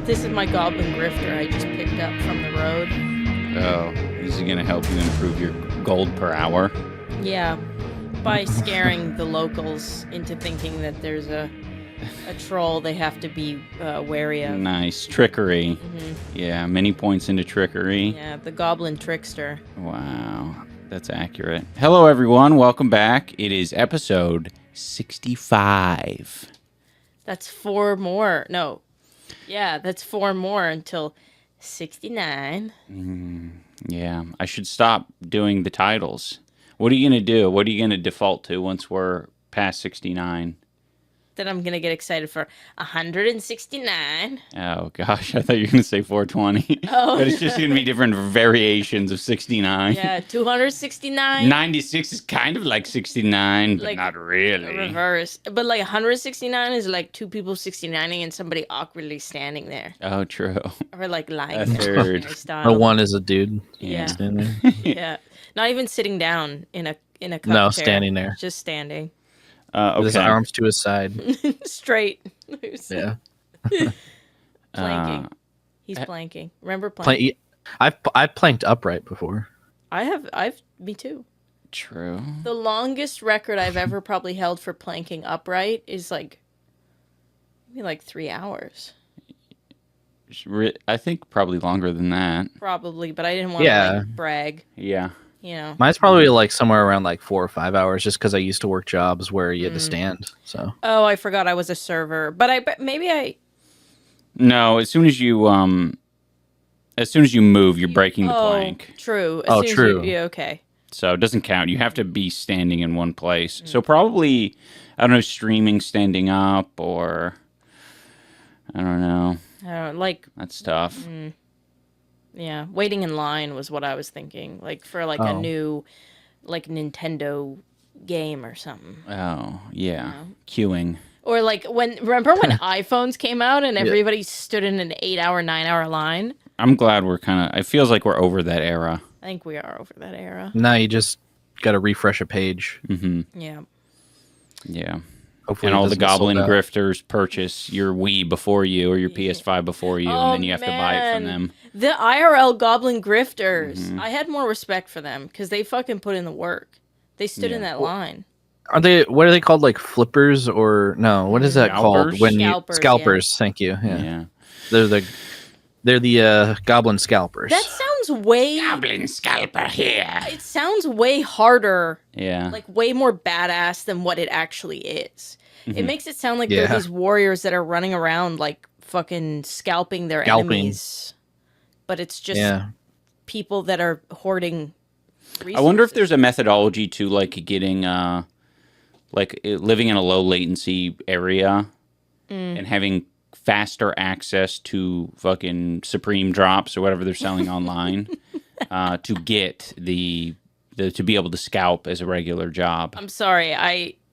This is my goblin grifter I just picked up from the road. Oh, this is going to help you improve your gold per hour? Yeah, by scaring the locals into thinking that there's a troll they have to be wary of. Nice. Trickery. Yeah, many points into trickery. Yeah, the goblin trickster. Wow, that's accurate. Hello, everyone. Welcome back. It is episode 65. That's 4 more. No. Yeah, that's 4 more until 69. Yeah, I should stop doing the titles. What are you going to do? What are you going to default to once we're past 69? Then I'm going to get excited for 169. Oh, gosh. I thought you were going to say 420. Oh, but it's just going to be different variations of 69. Yeah, 269. 96 is kind of like 69, but Like, not really. Reverse. But like 169 is like 2 people 69ing and somebody awkwardly standing there. Oh, true. Or like lying A there. third. Their style. Or one is a dude. Yeah. Standing there. Yeah. Not even sitting down in a cup No, chair. standing there. Just standing. Okay. With his arms to his side. Straight. Yeah. Planking. He's planking. Remember planking? I've planked upright before. Me too. True. The longest record I've ever probably held for planking upright is maybe like 3 hours. I think probably longer than that. Probably, but I didn't want to brag, Yeah. you know. Mine's probably like somewhere around like 4 or 5 hours, just because I used to work jobs where you had to stand. So Oh, I forgot I was a server. But maybe I No, as soon as you move, you're breaking the plank. True. Oh, soon as true. yeah, okay. So it doesn't count. You have to be standing in one place. So probably, I don't know, streaming standing up or, I don't know. That's tough. Yeah, waiting in line was what I was thinking. Like for a Oh. new Nintendo game or something. Oh, yeah. Queuing. Or like remember when iPhones came out and everybody stood in an 8-hour, 9-hour line? I'm glad it feels like we're over that era. I think we are over that era. now you just got to refresh a page. Yeah. Yeah. Hopefully, And it all the doesn't get sold goblin out. grifters purchase your Wii before you or your PS5 before you, and then you have to buy it from them. The IRL goblin grifters. I had more respect for them because they fucking put in the work. They stood in that line. What are they called? Like flippers or no? What is that Scalpers? called? When Scalpers, scalpers. Thank you. Yeah. Yeah. They're the goblin scalpers. That sounds way... Goblin scalper here. It sounds way harder, Yeah. like way more badass than what it actually is. It makes it sound like they're Yeah. these warriors that are running around like fucking scalping their enemies. But it's just people that are hoarding resources. I wonder if there's a methodology to like getting living in a low latency area and having faster access to fucking Supreme drops or whatever they're selling online to get the to be able to scalp as a regular job. I'm sorry,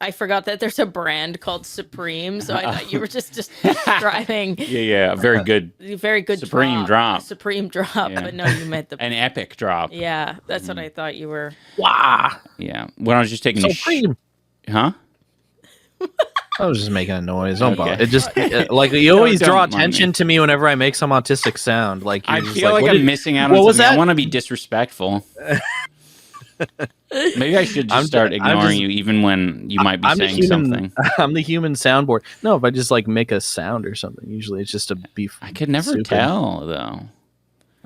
I forgot that there's a brand called Supreme, so I thought you were just describing Yeah, very good. very good Supreme drop. Supreme drop, Yeah. but no, you meant the An epic drop. yeah. That's what I thought you were. Wow. Yeah. When I was just taking Supreme. Huh? I was just making a noise. Don't bother. Okay. It just like you always don't draw mind attention me. to me whenever I make some autistic sound. Like you're I just feel like what I'm did- missing out what on was something. I that? want to be disrespectful. Maybe I should just I'm start just- ignoring you even when you might be I'm the saying human. something. I'm the human soundboard. No, if I just like make a sound or something, usually it's just a beef. I could never tell though.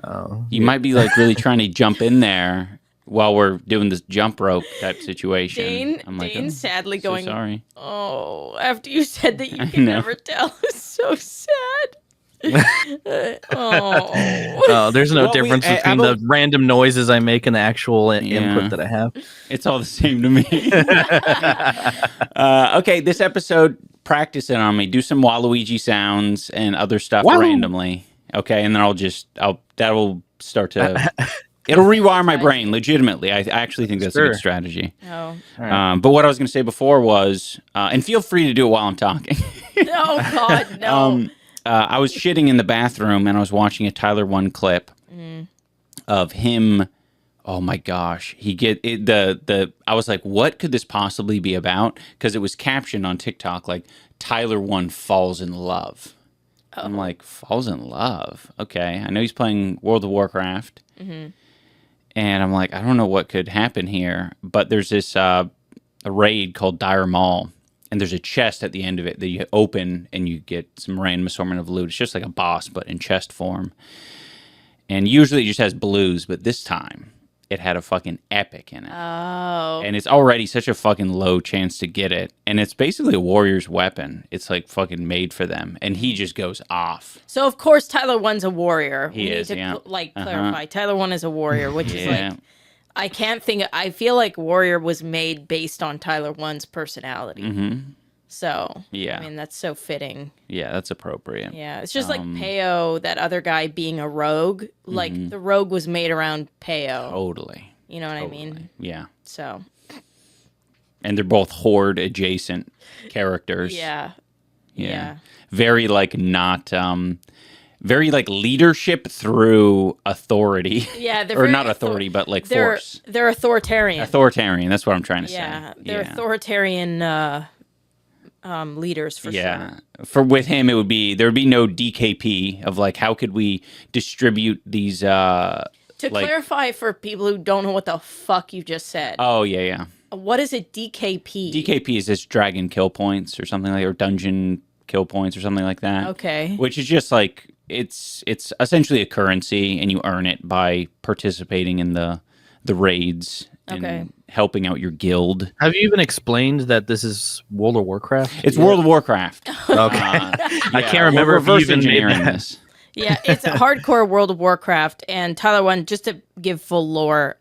Oh, You might be like really trying to jump in there while we're doing this jump rope type situation. Dane, I'm like, Dane oh, sadly so going, sorry. oh, after you said that you I can know. never tell, it's so sad. Oh. Oh, there's no Well, difference I between will- the random noises I make and the actual input that I have. It's all the same to me. Okay, this episode, practice it on me. Do some Waluigi sounds and other stuff Wow. randomly. Okay, and then that'll start to. It'll rewire my brain legitimately. I actually think that's a Sure. good strategy. Oh. But what I was going to say before was, and feel free to do it while I'm talking. Oh, God, no. I was shitting in the bathroom and I was watching a Tyler One clip of him. Oh my gosh, I was like, what could this possibly be about? Because it was captioned on TikTok like Tyler One falls in love. I'm like, falls in love. Okay. I know he's playing World of Warcraft. Mm-hmm. And I'm like, I don't know what could happen here. But there's this a raid called Dire Maul. And there's a chest at the end of it that you open and you get some random assortment of loot. It's just like a boss, but in chest form. And usually it just has blues, but this time it had a fucking epic in it. Oh. And it's already such a fucking low chance to get it. And it's basically a warrior's weapon. It's like fucking made for them. And he just goes off. So, of course, Tyler 1's a warrior. He is, yeah. Clarify. Tyler 1 is a warrior, which is like... I can't think... I feel like Warrior was made based on Tyler 1's personality. Mm-hmm. So, yeah. I mean, that's so fitting. Yeah, that's appropriate. Yeah, it's just like Peo, that other guy being a rogue. Like, the rogue was made around Peo. Totally. You know what I mean? Yeah. So. And they're both Horde adjacent characters. Yeah. Very, like, not... very, like, leadership through authority. Yeah, they're or not authority, but, like, force. They're authoritarian. Authoritarian, that's what I'm trying to say. Yeah, they're authoritarian leaders, for sure. With him, there would be no DKP of, like, how could we distribute these... To clarify for people who don't know what the fuck you just said. Oh, yeah. What is a DKP? DKP is just dragon kill points or something like, or dungeon kill points or something like that. Okay. Which is just, like... It's essentially a currency, and you earn it by participating in the raids and helping out your guild. Have you even explained that this is World of Warcraft? It's World of Warcraft. Okay. I can't remember if you even made this. Yeah, it's a hardcore World of Warcraft, and Tyler 1, just to give full lore,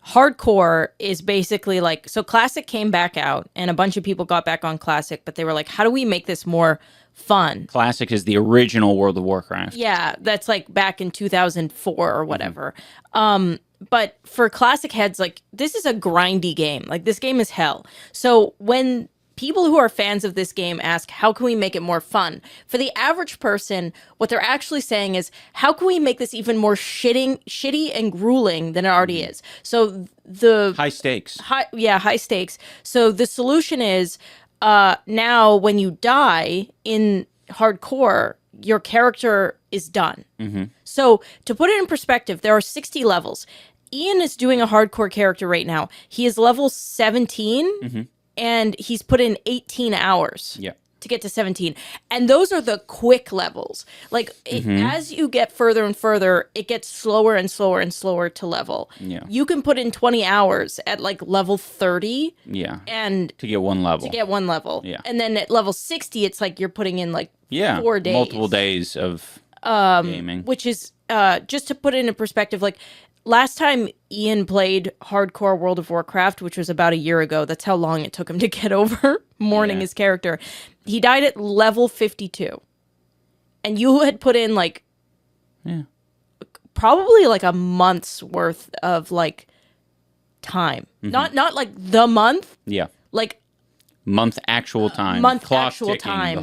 hardcore is basically like... So Classic came back out, and a bunch of people got back on Classic, but they were like, how do we make this more... fun? Classic is the original World of Warcraft. Yeah, that's like back in 2004 or whatever. But for Classic heads, like, this is a grindy game. Like, this game is hell. So when people who are fans of this game ask, how can we make it more fun? For the average person, what they're actually saying is, how can we make this even more shitty and grueling than it already is? So the... High stakes. High stakes. So the solution is... now when you die in hardcore, your character is done. Mm-hmm. So to put it in perspective, there are 60 levels. Ian is doing a hardcore character right now. He is level 17 and he's put in 18 hours to get to 17. And those are the quick levels. Like as you get further and further, it gets slower and slower and slower to level. Yeah. You can put in 20 hours at like level 30. Yeah. And to get one level. Yeah. And then at level 60, it's like you're putting in like 4 days. Multiple days of gaming. Which is, just to put it in perspective, like last time Ian played hardcore World of Warcraft, which was about a year ago, that's how long it took him to get over mourning his character. He died at level 52. And you had put in like probably like a month's worth of like time. Not like the month. Yeah. Like month actual time. Clock actual time. The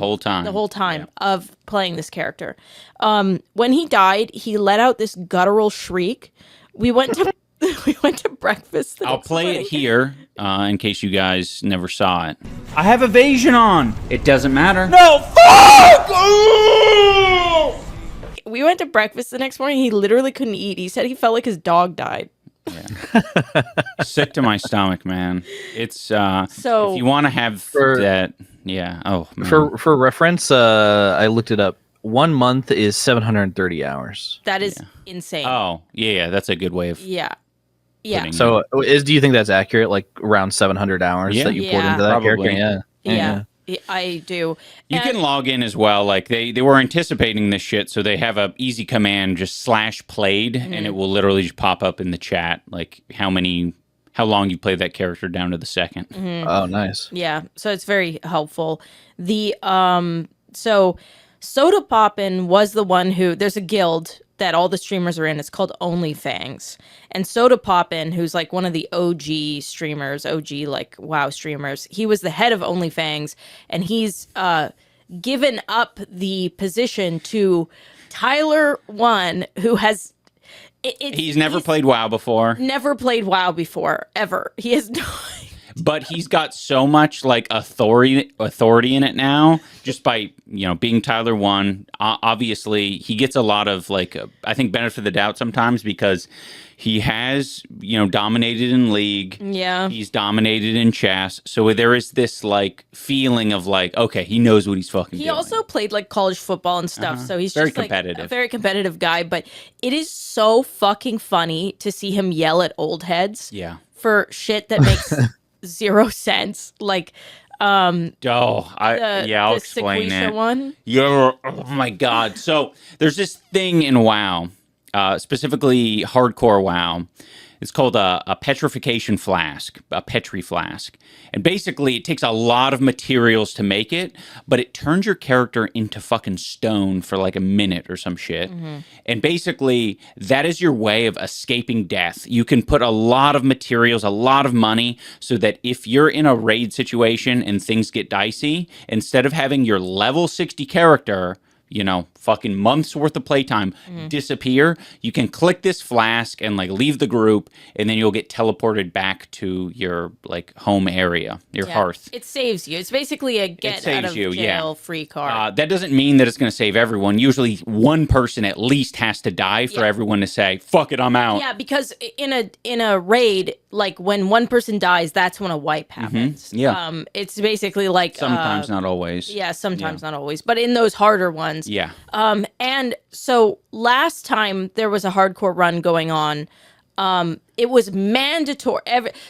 whole time. Of playing this character. When he died, he let out this guttural shriek. We went to breakfast. I'll play it here in case you guys never saw it. I have evasion on. It doesn't matter. No, fuck! We went to breakfast the next morning. He literally couldn't eat. He said he felt like his dog died. Yeah. Sick to my stomach, man. It's so if you want to have that, Oh, man. For reference, I looked it up. 1 month is 730 hours. That is insane. Oh, yeah, that's a good way of So, do you think that's accurate? Like around 700 hours that you poured into that character? Yeah, I do. You can log in as well. Like they were anticipating this shit, so they have a easy command, just /played, and it will literally just pop up in the chat, like how long you played that character down to the second. Oh, nice. Yeah, so it's very helpful. The so Soda Poppin was the one who, there's a guild that all the streamers are in. It's called OnlyFangs. And Soda Poppin, who's like one of the OG streamers, like WoW streamers, he was the head of OnlyFangs, and he's given up the position to Tyler 1, who has... He's never played WoW before. Never played WoW before, ever. He has no... but he's got so much like authority in it now, just by being Tyler 1. Obviously, he gets a lot of like I think benefit of the doubt sometimes because he has dominated in League. Yeah. He's dominated in chess. So there is this like feeling of like, okay, he knows what he's fucking doing. He also played like college football and stuff, so he's Very just like competitive. a very competitive guy. But it is so fucking funny to see him yell at old heads for shit that makes zero sense. Like, I'll explain Sequisha it. one. Yeah, oh my god. So there's this thing in WoW, specifically hardcore WoW. It's called a petrification flask, a petri flask. And basically, it takes a lot of materials to make it, but it turns your character into fucking stone for like a minute or some shit. And basically, that is your way of escaping death. You can put a lot of materials, a lot of money, so that if you're in a raid situation and things get dicey, instead of having your level 60 character fucking months worth of playtime disappear, you can click this flask and like leave the group, and then you'll get teleported back to your like home area, your hearth. It saves you. It's basically a get out of jail free card. That doesn't mean that it's going to save everyone. Usually one person at least has to die for everyone to say, fuck it, I'm out. Yeah, because in a raid, like when one person dies, that's when a wipe happens. Yeah. It's basically like Sometimes, not always. Yeah, sometimes, not always. But in those harder ones. Yeah. And so last time there was a hardcore run going on, it was mandatory.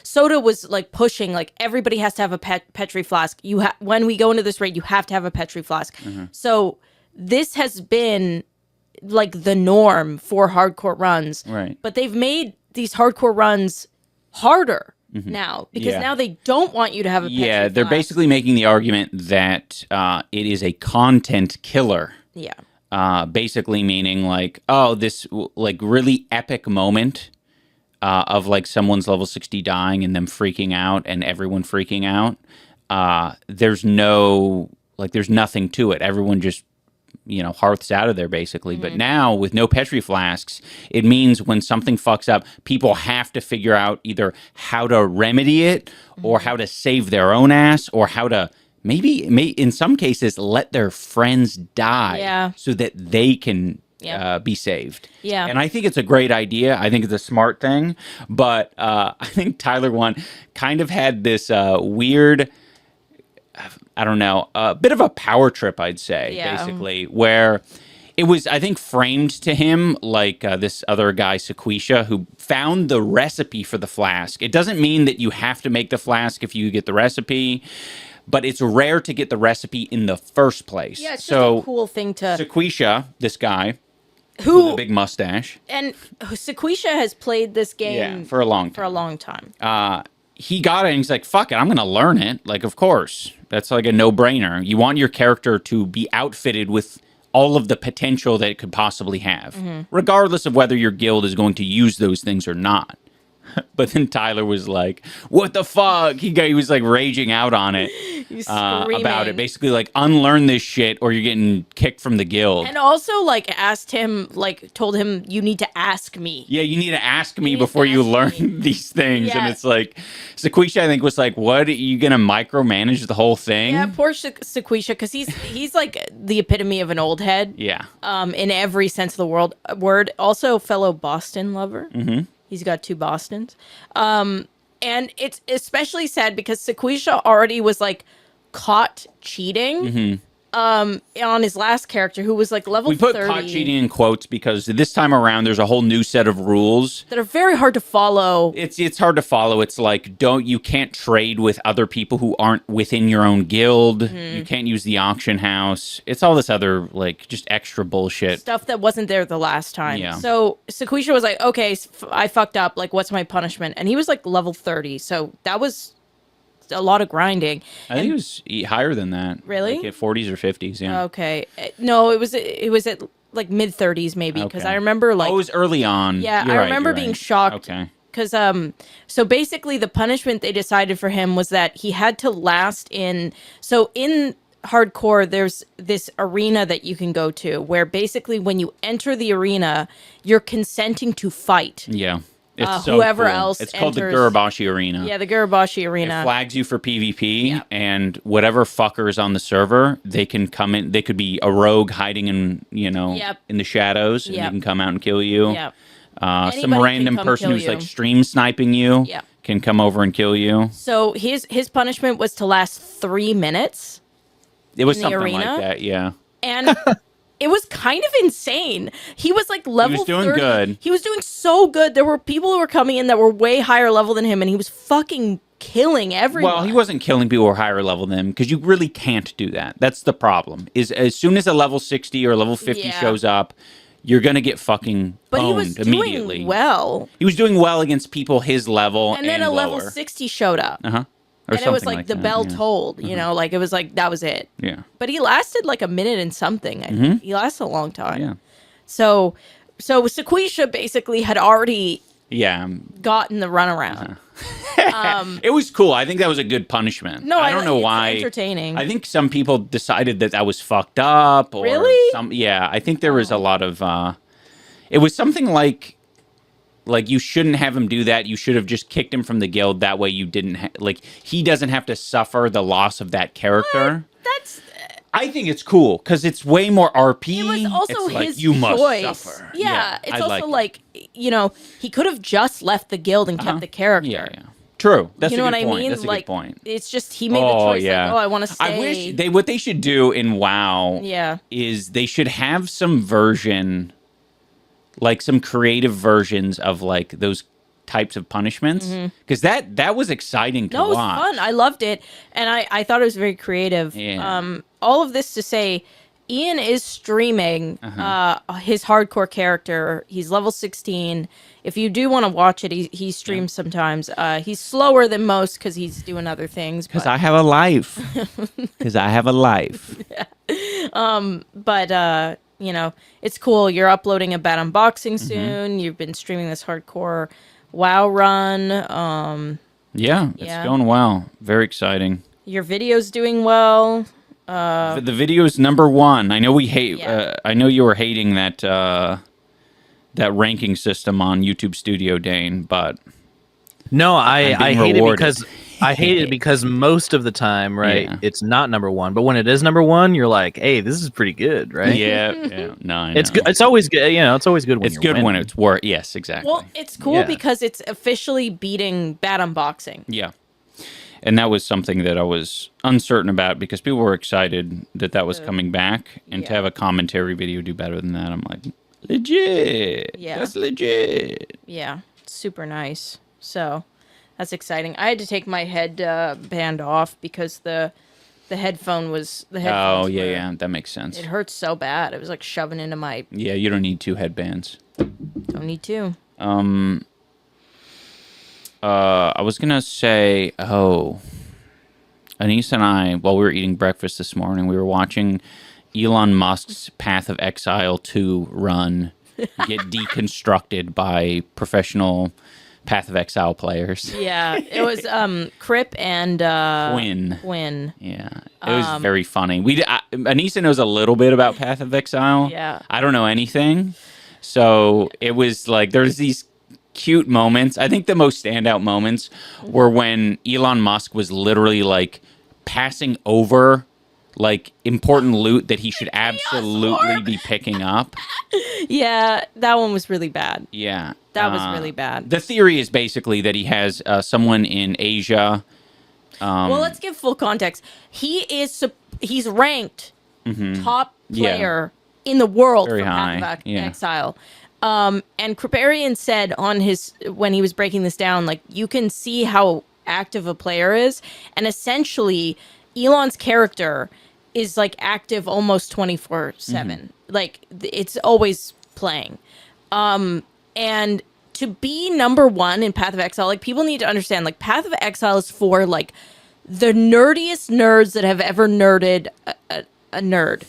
Soda was like pushing, like everybody has to have a petri flask. When we go into this raid, you have to have a petri flask. So this has been like the norm for hardcore runs. Right. But they've made these hardcore runs harder now because now they don't want you to have a petri flask. They're basically making the argument that it is a content killer. Yeah. Basically meaning like, this like really epic moment of like someone's level 60 dying and them freaking out and everyone freaking out. There's nothing to it. Everyone just, hearths out of there basically. But now with no petri flasks, it means when something fucks up, people have to figure out either how to remedy it or how to save their own ass or how to maybe in some cases let their friends die so that they can be saved. Yeah. And I think it's a great idea. I think it's a smart thing. But I think Tyler 1 kind of had this weird, I don't know, a bit of a power trip, I'd say, basically, where it was, I think, framed to him like this other guy, Sequisha, who found the recipe for the flask. It doesn't mean that you have to make the flask if you get the recipe, but it's rare to get the recipe in the first place. Yeah, it's just a cool thing to... Sequisha, this guy, with a big mustache. And Sequisha has played this game for a long time. He got it and he's like, fuck it, I'm going to learn it. Like, of course. That's like a no-brainer. You want your character to be outfitted with all of the potential that it could possibly have, regardless of whether your guild is going to use those things or not. But then Tyler was like, what the fuck? He was like raging out on it about it. Basically like, unlearn this shit or you're getting kicked from the guild. And also like told him, you need to ask me. Yeah, you need to ask me before you learn these things. Yeah. And it's like, Sequisha, I think, was like, what? Are you going to micromanage the whole thing? Yeah, poor Sequisha, because he's like the epitome of an old head. Yeah. In every sense of the word. Also fellow Boston lover. He's got 2 Bostons. And it's especially sad because Sequisha already was like caught cheating on his last character who was like level 30. We put caught cheating in quotes because this time around there's a whole new set of rules that are very hard to follow. It's hard to follow. It's like you can't trade with other people who aren't within your own guild. You can't use the auction house. It's all this other like just extra bullshit stuff that wasn't there the last time. Yeah. So Sequisha was like, okay, I fucked up. Like, what's my punishment? And he was like level 30. So that was a lot of grinding. I think it was higher than that. Really? Like at 40s or 50s, yeah. Okay. No, it was at like mid 30s maybe because I remember like... Oh, it was early on. Yeah, I remember being shocked. Okay. Because so basically the punishment they decided for him was that he had to last in... So in hardcore, there's this arena that you can go to where basically when you enter the arena, you're consenting to fight. Yeah. It's so whoever cool. else It's called the enters- Gurabashi Arena. Yeah, the Gurabashi It Arena. flags you for PvP, Yep. and whatever fuckers on the server, they can come in. They could be a rogue hiding in, Yep. in the shadows, and they Yep. can come out and kill you. Yep. Some Anybody can random come person kill who's you. like stream sniping you Yep. can come over and kill you. So his punishment was to last 3 minutes, It was In the something arena? like that, yeah. and it was kind of insane. He was like level doing 30. good. He was doing so good. There were people who were coming in that were way higher level than him, and he was fucking killing everyone. Well, he wasn't killing people who are higher level than him because you really can't do that. That's the problem. Is as soon as a level 60 or level 50 Yeah. shows up, you're gonna get fucking But he owned was immediately. doing well. He was doing well against people his level And then a level lower. 60 showed up. Uh-huh. Or And it was something like, the that, bell yeah. tolled, like it was like that was it. Yeah. But he lasted like a minute and something. I think. He lasted a long time. Yeah. So Sequisha basically had already Yeah. gotten the runaround. It was cool. I think that was a good punishment. No, I don't know it's why. entertaining. I think some people decided that was fucked up. Or Really? Yeah. I think there was a lot of. It was something like you shouldn't have him do that. You should have just kicked him from the guild. That way you didn't he doesn't have to suffer the loss of that character. That's I think it's cool because it's way more RP. it was also It's like, his you must choice. suffer. Yeah, it's I also like he could have just left the guild and kept the character. Yeah, yeah. True. That's You know a good what I point. mean? That's a Like, good point. it's just he made the choice. Like, I want to stay. I wish what they should do in WoW Yeah. is they should have some version, like some creative versions of like those types of punishments, because that was exciting to No, it was watch. fun. I loved it, and I thought it was very creative. Yeah. All of this to say, Ian is streaming his hardcore character. He's level 16. If you do want to watch it, he streams sometimes. He's slower than most because he's doing other things. Because I have a life. Because I have a life. But it's cool. You're uploading a bad unboxing soon. You've been streaming this hardcore WoW run. Yeah, it's going well. Very exciting. Your video's doing well. The video's #1. I know we hate. Yeah. I know you were hating that that ranking system on YouTube Studio, Dane, but No, I being hate rewarded. I hate it because most of the time, right, Yeah. it's not #1. But when it is #1, you're like, hey, this is pretty good, right? yeah, no, I know. It's good. It's always good. It's always good when It's you're good when winning. it's work. Yes, exactly. Well, it's cool Yeah. because it's officially beating bad unboxing. Yeah. And that was something that I was uncertain about because people were excited that was coming back. And to Yeah. have a commentary video do better than that, I'm like, legit. Yeah. That's legit. Yeah, super nice. So that's exciting. I had to take my head band off because the headphone was the headphones Oh, yeah, were- yeah. That makes sense. It hurts so bad. It was like shoving into my. Yeah, you don't need 2 headbands. Don't need to. I was going to say, Anise and I, while we were eating breakfast this morning, we were watching Elon Musk's Path of Exile 2 run get deconstructed by professional Path of Exile players. Yeah, it was Crip and Quinn. Quinn. Yeah, it was very funny. Anissa knows a little bit about Path of Exile. Yeah. I don't know anything. So it was like there's these cute moments. I think the most standout moments were when Elon Musk was literally like passing over like important loot that he should absolutely be picking up. Yeah, that one was really bad. Yeah. That was really bad. The theory is basically that he has someone in Asia. Well, let's give full context. He's ranked top player in the world Very for high, Path of yeah. Exile. And Kriparian said on when he was breaking this down, like, you can see how active a player is, and essentially Elon's character is like active almost 24/7. Like, it's always playing. And to be #1 in Path of Exile, like, people need to understand, like, Path of Exile is for like the nerdiest nerds that have ever nerded a nerd.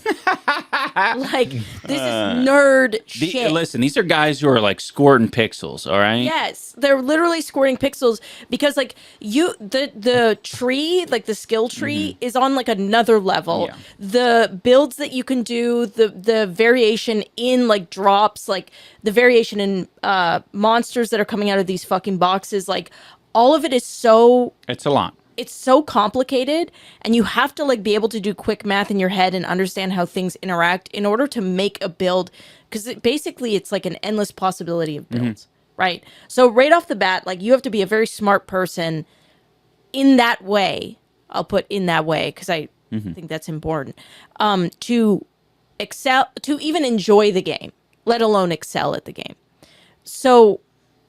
Like, this is nerd shit. Listen, these are guys who are like squirting pixels, all right? Yes, they're literally squirting pixels because like the tree, like the skill tree is on like another level. Yeah. The builds that you can do, the variation in like drops, like the variation in monsters that are coming out of these fucking boxes, like all of it is so It's a lot. it's so complicated, and you have to like be able to do quick math in your head and understand how things interact in order to make a build, because basically it's like an endless possibility of builds, right? So right off the bat, like you have to be a very smart person in that way. I'll put in that way because I think that's important, to excel, to even enjoy the game, let alone excel at the game. So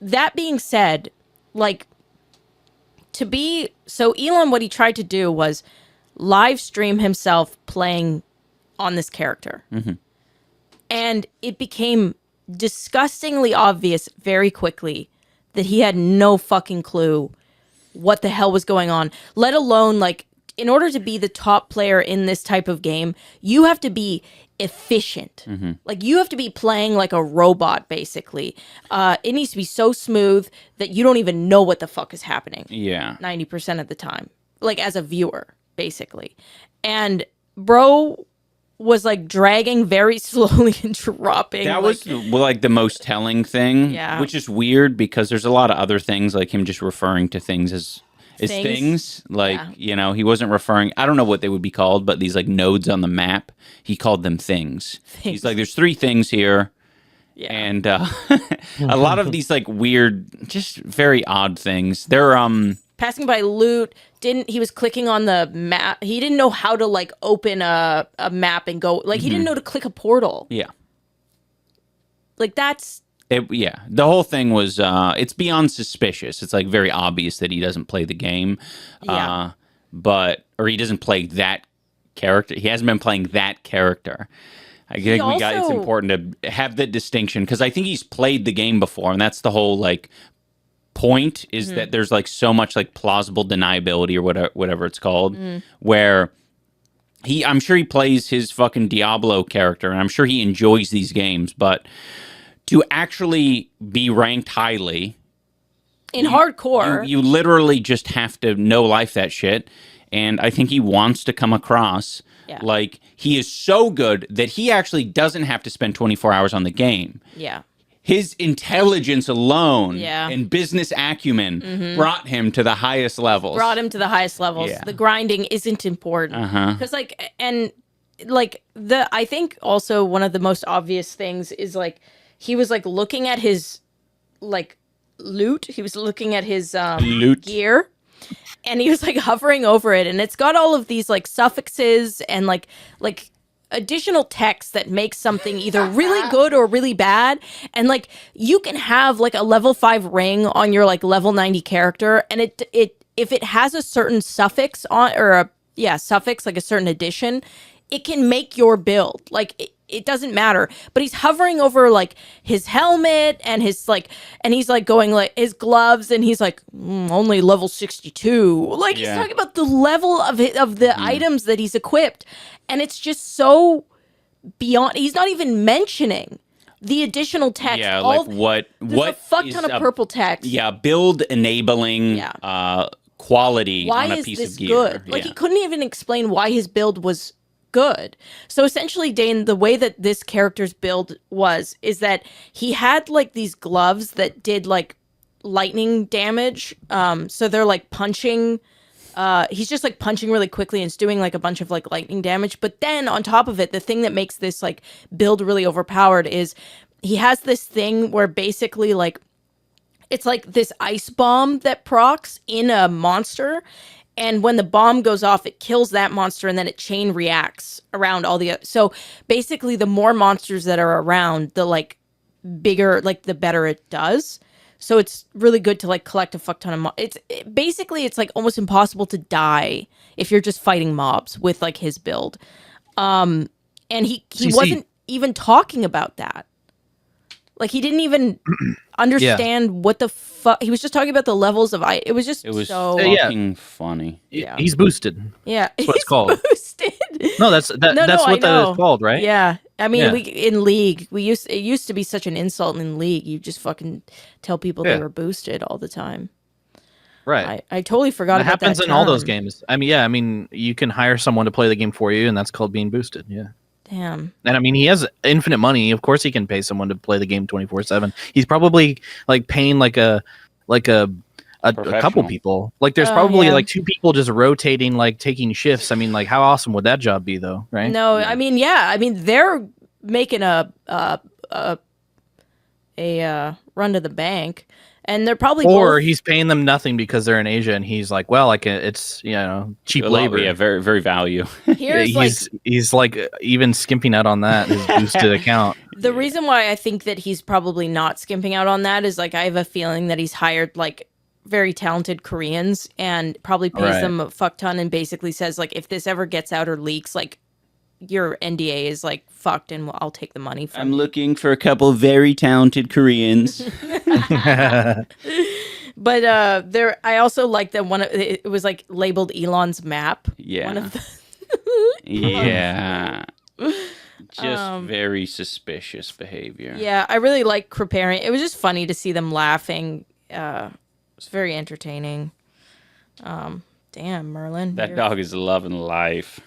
that being said, like, so Elon, what he tried to do was live stream himself playing on this character. And it became disgustingly obvious very quickly that he had no fucking clue what the hell was going on, let alone like, in order to be the top player in this type of game, you have to be efficient. Like you have to be playing like a robot, basically. It needs to be so smooth that you don't even know what the fuck is happening. Yeah. 90% of the time, like as a viewer, basically. And bro was like dragging very slowly and dropping. That was like the most telling thing, which is weird because there's a lot of other things, like him just referring to things as things. Like, you know, he wasn't referring, I don't know what they would be called, but these like nodes on the map, he called them things. He's like, there's 3 things here. Yeah. And a lot of these like weird, just very odd things. They're passing by loot. He was clicking on the map. He didn't know how to like open a map and go, like he didn't know to click a portal. Yeah. Like that's yeah, the whole thing was it's beyond suspicious. It's like very obvious that he doesn't play the game. Yeah. Or he doesn't play that character. He hasn't been playing that character. I think it's important to have that distinction because I think he's played the game before, and that's the whole like point is that there's like so much like plausible deniability or whatever it's called, where I'm sure he plays his fucking Diablo character, and I'm sure he enjoys these games, but to actually be ranked highly in hardcore, you literally just have to know life that shit. And I think he wants to come across like he is so good that he actually doesn't have to spend 24 hours on the game. Yeah. His intelligence alone and business acumen brought him to the highest levels. Yeah. The grinding isn't important. Because I think also one of the most obvious things is like, he was like looking at his like loot. He was looking at his gear, and he was like hovering over it, and it's got all of these like suffixes and like additional text that makes something either really good or really bad. And like you can have like a level 5 ring on your like level 90 character, and it if it has a certain suffix on suffix, like a certain addition, it can make your build. Like it doesn't matter. But he's hovering over like his helmet and his like, and he's like going like his gloves, and he's like only level 62. Like he's talking about the level of the items that he's equipped, and it's just so beyond. He's not even mentioning the additional text. Yeah, like what a fuck ton of purple text. Yeah, build enabling quality on a piece of gear. Good? Like he couldn't even explain why his build was good. So essentially, Dane, the way that this character's build is that he had like these gloves that did like lightning damage. So they're like punching. He's just like punching really quickly and it's doing like a bunch of like lightning damage. But then on top of it, the thing that makes this like build really overpowered is he has this thing where basically like it's like this ice bomb that procs in a monster. And when the bomb goes off, it kills that monster, and then it chain reacts around all the other. So basically, the more monsters that are around, the like bigger, like the better it does. So it's really good to like collect a fuck ton of it's like almost impossible to die if you're just fighting mobs with like his build. And he wasn't even talking about that. Like he didn't even understand what the fuck. He was just talking about the levels of it was so fucking funny. Yeah, he's boosted. Yeah, that's what it's called. Boosted. No, that's what that is called, right? Yeah. I mean, Yeah. in League, it used to be such an insult in League. You just fucking tell people they were boosted all the time. Right. I totally forgot That about that happens in all those term. games. I mean, you can hire someone to play the game for you, and that's called being boosted. Yeah. Damn. And I mean, he has infinite money. Of course, he can pay someone to play the game 24/7. He's probably like paying like a couple people. Like, there's probably like 2 people just rotating, like taking shifts. I mean, like, how awesome would that job be, though? Right? No, I mean, yeah. I mean, they're making a run to the bank, and they're probably Or both... he's paying them nothing because they're in Asia, and he's like, well, like it's cheap labor. Yeah, very very value. He's like even skimping out on that his boosted account. The reason why I think that he's probably not skimping out on that is like I have a feeling that he's hired like very talented Koreans and probably pays them a fuck ton and basically says like, if this ever gets out or leaks, like your NDA is like fucked and I'll take the money from I'm looking for a couple very talented Koreans. But I also like that one. It was like labeled Elon's map. Yeah. One of the Yeah. Just very suspicious behavior. Yeah, I really like preparing. It was just funny to see them laughing. It was very entertaining. Damn, Merlin. That dog is loving life.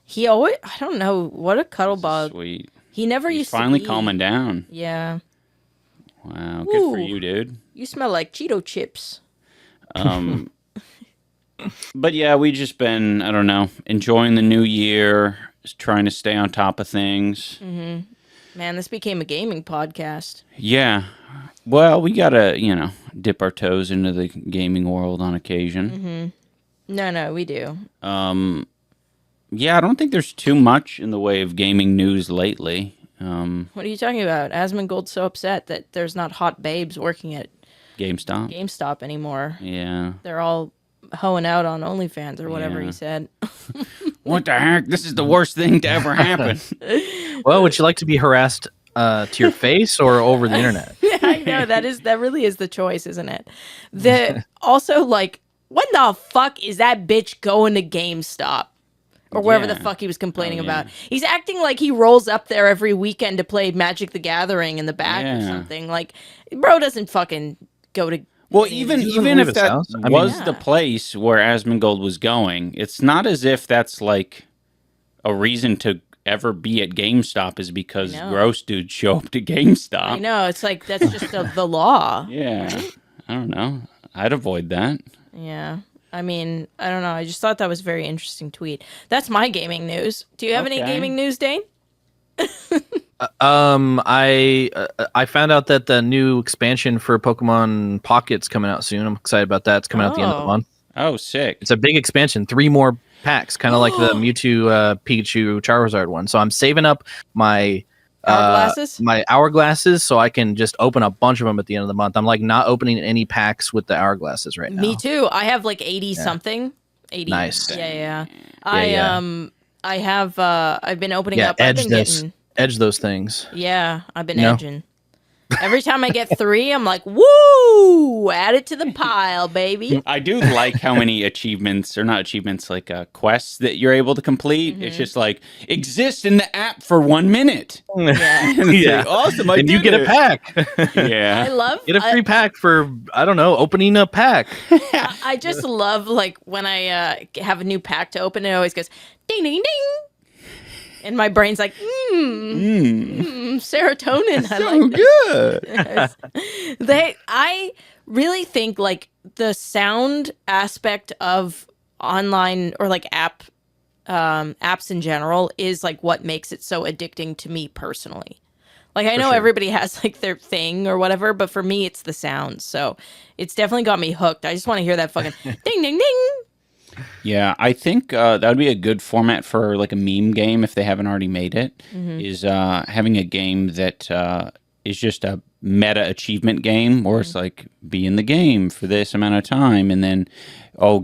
He always, I don't know, what a cuddle bug. Sweet. He never He's used to finally eat. calming down. Yeah. Wow, good for Ooh. you, dude. You smell like Cheeto chips. But yeah, we just been, I don't know, enjoying the new year, just trying to stay on top of things. Man, this became a gaming podcast. Yeah. Well, we gotta, dip our toes into the gaming world on occasion. No, we do. Yeah, I don't think there's too much in the way of gaming news lately. What are you talking about? Asmongold's so upset that there's not hot babes working at GameStop. GameStop anymore. Yeah. They're all hoeing out on OnlyFans or whatever he said. What the heck? This is the worst thing to ever happen. Well, would you like to be harassed to your face or over the internet? I know that really is the choice, isn't it? Also, like, when the fuck is that bitch going to GameStop? Or wherever the fuck he was complaining about. He's acting like he rolls up there every weekend to play Magic the Gathering in the back or something. Like, bro doesn't fucking go to... Well, even if that was the place where Asmongold was going, it's not as if that's like a reason to ever be at GameStop is because gross dudes show up to GameStop. I know, it's like, that's just the law. Yeah. Right? I don't know. I'd avoid that. Yeah. I mean, I don't know. I just thought that was a very interesting tweet. That's my gaming news. Do you have any gaming news, Dane? I found out that the new expansion for Pokemon Pocket's coming out soon. I'm excited about that. It's coming out at the end of the month. Oh, sick. It's a big expansion. 3 more packs, kind of like the Mewtwo, Pikachu, Charizard one. So I'm saving up my hourglasses so I can just open a bunch of them at the end of the month. I'm like not opening any packs with the hourglasses right now. Me too. I have like 80 something. 80. Nice. Yeah. I've been opening up. Edge those things. Yeah, I've been edging. Every time I get 3, I'm like, woo! Add it to the pile, baby. I do like how many achievements, or not achievements, like quests that you're able to complete. It's just like, exist in the app for 1 minute. Yeah. Like, awesome, and you get a pack. Yeah. I get a free pack for, I don't know, opening a pack. I just love, like, when I have a new pack to open, it always goes, ding, ding, ding. And my brain's like, serotonin. I like good. I really think like the sound aspect of online or like apps in general is like what makes it so addicting to me personally. Like I know everybody has like their thing or whatever, but for me it's the sounds. So it's definitely got me hooked. I just want to hear that fucking ding ding ding. Yeah, I think that would be a good format for like a meme game if they haven't already made it. Is having a game that is just a meta achievement game where it's like be in the game for this amount of time and then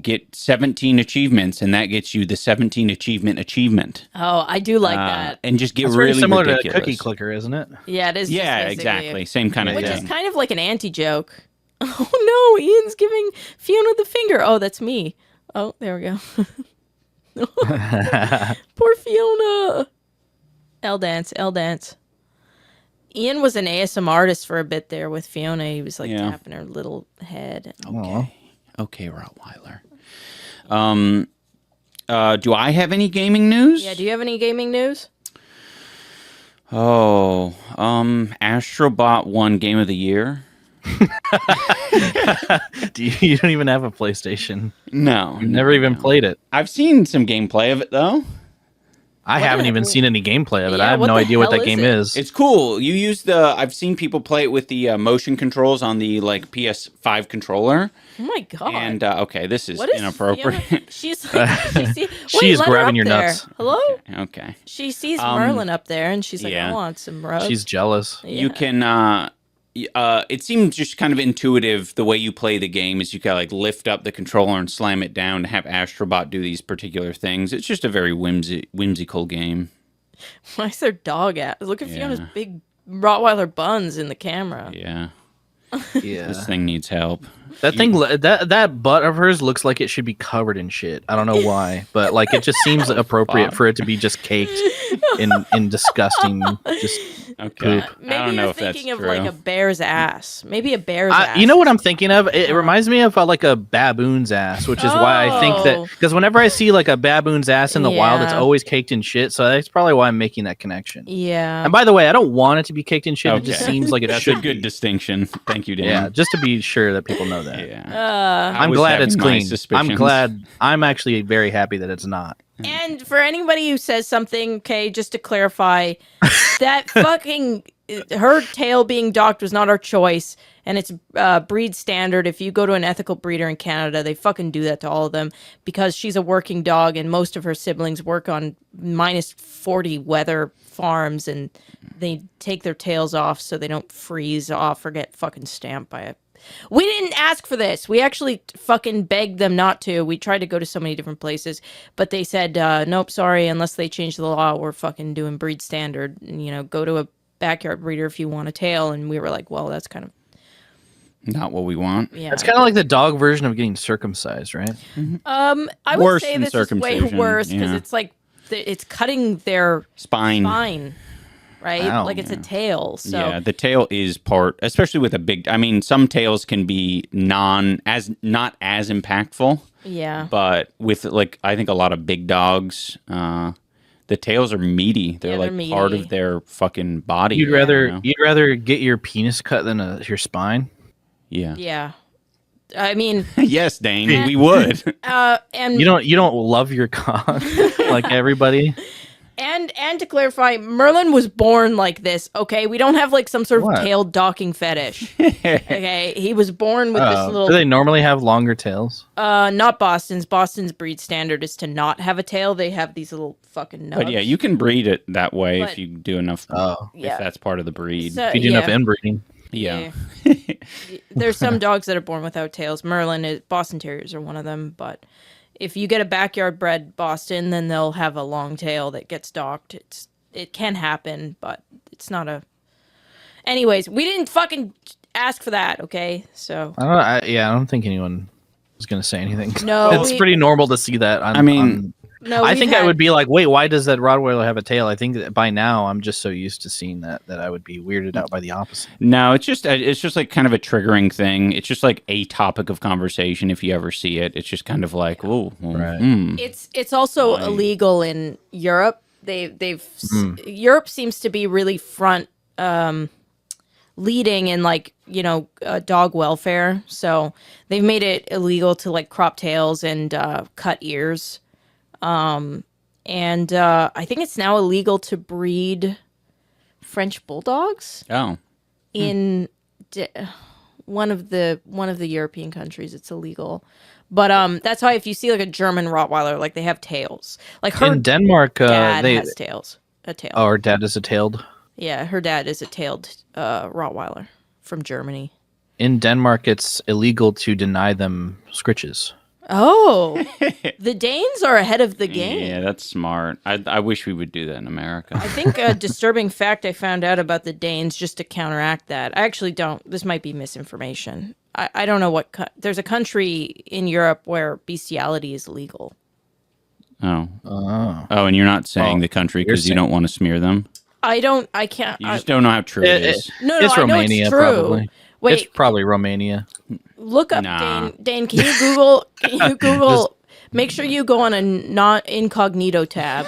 get 17 achievements and that gets you the 17 achievement. Oh, I do like that. And just get That's really very similar ridiculous. to Cookie Clicker, isn't it? Yeah, it is. Yeah, exactly. Same kind of Which thing. is kind of like an anti-joke. Oh no, Ian's giving Fiona the finger. Oh, that's me. Oh, there we go. Poor Fiona. L dance. Ian was an ASM artist for a bit there with Fiona. He was like tapping her little head. Okay, Rottweiler. Do I have any gaming news? Yeah, do you have any gaming news? Oh, Astrobot won Game of the Year. You don't even have a PlayStation. No. You've never even played it. I've seen some gameplay of it, though. I haven't even seen any gameplay of it. Yeah, I have what no the idea what hell that is game it? is. It's cool. You use the... I've seen people play it with the motion controls on the PS5 controller. Oh my god. And, okay, this is What is inappropriate. Fiona? She's like, She is let her grabbing up your there. nuts. Hello? Okay. She sees Merlin up there and she's like, I want some rub. She's jealous. You can... it seems just kind of intuitive the way you play the game is you can like lift up the controller and slam it down to have Astrobot do these particular things. It's just a very whimsical game. Why is there dog at? Look at Fiona's big Rottweiler buns in the camera. Yeah. Yeah. This thing needs help. That thing, that butt of hers looks like it should be covered in shit. I don't know why, but like it just seems appropriate for it to be just caked in disgusting just Okay. poop. Maybe I don't know you're if that's thinking of true. like a bear's ass. Maybe a bear's ass. You know what I'm thinking of? It reminds me of like a baboon's ass, which is why I think that because whenever I see like a baboon's ass in the wild, it's always caked in shit. So that's probably why I'm making that connection. Yeah. And by the way, I don't want it to be caked in shit. Okay. It just seems like it That's should a good be. distinction. Thank you, Dan. Yeah, just to be sure that people know that. Yeah. I'm was glad having it's my clean. I'm suspicions. glad. I'm actually very happy that it's not. And for anybody who says something, okay, just to clarify, that fucking her tail being docked was not our choice, and it's breed standard. If you go to an ethical breeder in Canada, they fucking do that to all of them because she's a working dog, and most of her siblings work on -40 weather farms, and they take their tails off so they don't freeze off or get fucking stamped by it. We didn't ask for this. We actually fucking begged them not to. We tried to go to so many different places, but they said, nope, sorry, unless they change the law, we're fucking doing breed standard. And, you know, go to a backyard breeder if you want a tail. And we were like, well, that's kind of not what we want. Yeah. It's kind of like the dog version of getting circumcised, right? I would Worse say than this is way circumcision, worse because yeah. it's like it's cutting their Spine. right? Ow. Like it's a tail. So Yeah, the tail is part, especially with a big. I mean, some tails can be not as impactful. yeah. But with like, I think a lot of big dogs, the tails are meaty. They're Yeah, like they're part meaty. of their fucking body. You'd you know? rather get your penis cut than your spine. Yeah. Yeah. I mean, Yes, Dane, we would. and You don't love your cock like everybody. And to clarify, Merlin was born like this, okay? We don't have like some sort of What? tail docking fetish. Okay, he was born with this little Do they normally have longer tails? not Boston's. Boston's breed standard is to not have a tail. They have these little fucking nubs. But yeah, you can breed it that way But- if you do enough. Yeah. If that's part of the breed. So- If you do enough inbreeding. yeah. There's some dogs that are born without tails. Boston Terriers are one of them, but if you get a backyard bred Boston, then they'll have a long tail that gets docked. It can happen, but it's not a. Anyways, we didn't fucking ask for that, okay? So I don't think anyone was gonna say anything. No, it's pretty normal to see that. no, I we've think I had- would be like, wait, why does that Rottweiler have a tail? I think that by now I'm just so used to seeing that I would be weirded out by the opposite. No, it's just like kind of a triggering thing. It's just like a topic of conversation if you ever see it. It's just kind of like, whoa, Right. It's also illegal in Europe. Europe seems to be really front leading in like dog welfare. So they've made it illegal to like crop tails and cut ears. And I think it's now illegal to breed French bulldogs Oh. in one of the European countries. It's illegal. But that's why if you see like a German Rottweiler, like they have tails. Like her In Denmark, dad has tails. A tail. Oh, her dad is a tailed. Yeah, her dad is a tailed Rottweiler from Germany. In Denmark, it's illegal to deny them scritches. Oh, the Danes are ahead of the game. Yeah, that's smart. I wish we would do that in America. I think a disturbing fact I found out about the Danes just to counteract that. I actually don't. This might be misinformation. I don't know what. There's a country in Europe where bestiality is legal. Oh. Oh. Oh, and you're not saying the country because you don't want to smear them? I can't. You just don't know how true it is. No, it's I know Romania, it's true. probably. Wait, It's probably Romania. look up Nah. Dane. Can you Google? Can you Google? Make sure you go on a not incognito tab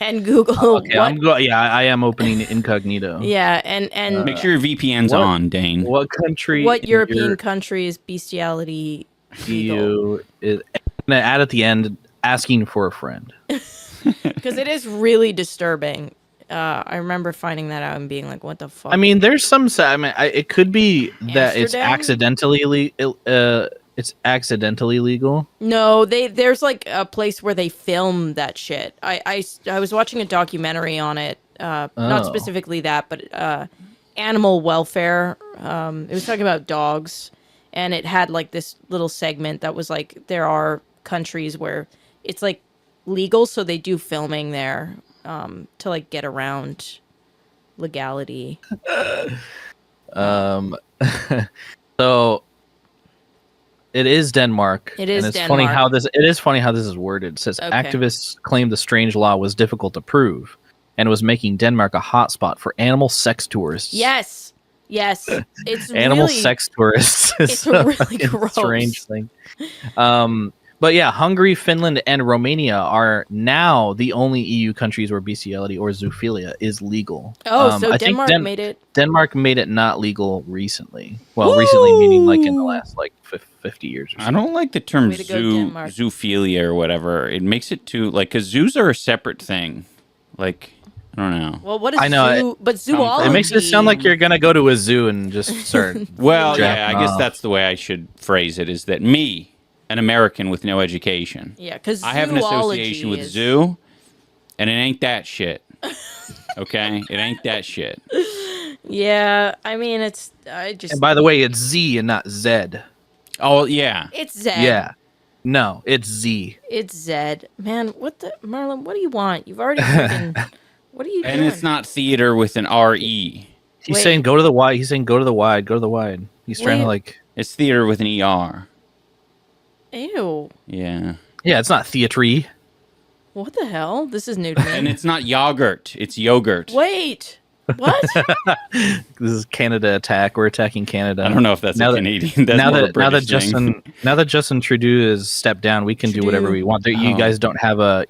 and Google. Okay, what, I am opening incognito. Yeah, and Make sure your VPN's what- on, Dane. What country? what in European your country is bestiality legal? EU is? I'm gonna add at the end, asking for a friend. Because it is really disturbing. I remember finding that out and being like, "What the fuck?" I mean, there's some. It could be that it's Amsterdam? it's accidentally legal. No, there's like a place where they film that shit. I was watching a documentary on it, not specifically that, but animal welfare. It was talking about dogs, and it had like this little segment that was like there are countries where it's like legal, so they do filming there to like get around legality. So it is Denmark. It is and it's Denmark. funny how this is worded. It says Okay. activists claimed the strange law was difficult to prove and was making Denmark a hotspot for animal sex tourists. Yes, it's Animal really, sex tourists. It's is really fucking gross. strange thing. But yeah, Hungary, Finland, and Romania are now the only EU countries where bestiality or zoophilia is legal. Oh, so I think Denmark made it. Denmark made it not legal recently. Well, recently meaning like in the last like 50 years or so. I don't like the term Way to go, Denmark. zoophilia or whatever. It makes it too like because zoos are a separate thing. Like I don't know. Well, what is I know, zoo? But zoology. It makes it sound like you're gonna go to a zoo and just start. Well, yeah, jacking I guess off. that's the way I should phrase it. Is that me, an American with no education? Yeah, because I have an association with zoo, and it ain't that shit. Okay, it ain't that shit. Yeah, I mean it's. I just. And by the way, it's Z and not Z. Oh yeah, It's Zed. Yeah. No, it's Z. It's Zed. Man, what the Merlin? What do you want? You've already freaking. What are you doing? and it's not theater with an R-E. He's Wait. saying go to the wide. He's saying go to the wide. Go to the wide. He's trying to Wait. like. It's theater with an E-R. Ew. Yeah. Yeah, it's not theatre. What the hell? This is new to And me. it's not yogurt, it's yogurt. Wait. What? This is Canada attack. We're attacking Canada. I don't know if that's Now a that- Canadian. That's now more that a British thing. now that Justin Trudeau has stepped down, we can do whatever we want. You Oh. guys don't have a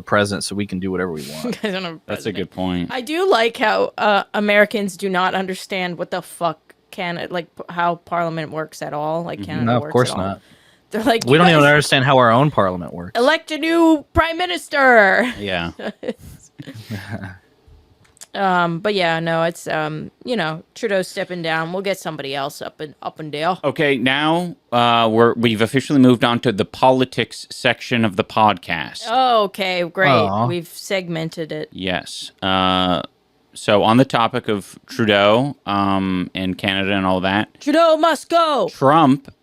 president, so we can do whatever we want. I don't know. That's a good point. I do like how Americans do not understand what the fuck Canada, like how Parliament works at all. Like Canada No, of works course at all. not. They're like, We "You don't even guys understand how our own parliament works. elect a new prime minister." Yeah. But yeah, no, it's Trudeau stepping down. We'll get somebody else up and down. Okay, now we've officially moved on to the politics section of the podcast. Oh, okay, great. Aw. We've segmented it. Yes. So on the topic of Trudeau and Canada and all that, Trudeau must go. Trump,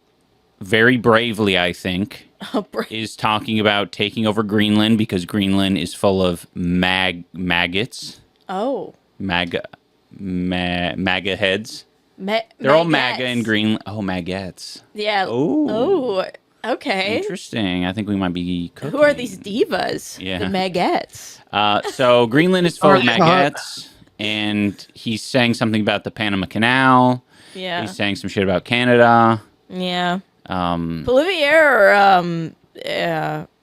very bravely, I think, Oh, is talking about taking over Greenland because Greenland is full of maggots, oh. MAGA heads. They're all MAGA in Greenland. Oh, maggots. Yeah. Oh. Oh, okay. Interesting. I think we might be cooking. Who are these divas? Yeah. The maggots. So Greenland is full of Oh, maggots, and he's saying something about the Panama Canal. Yeah. He's saying some shit about Canada. Yeah. Polivier,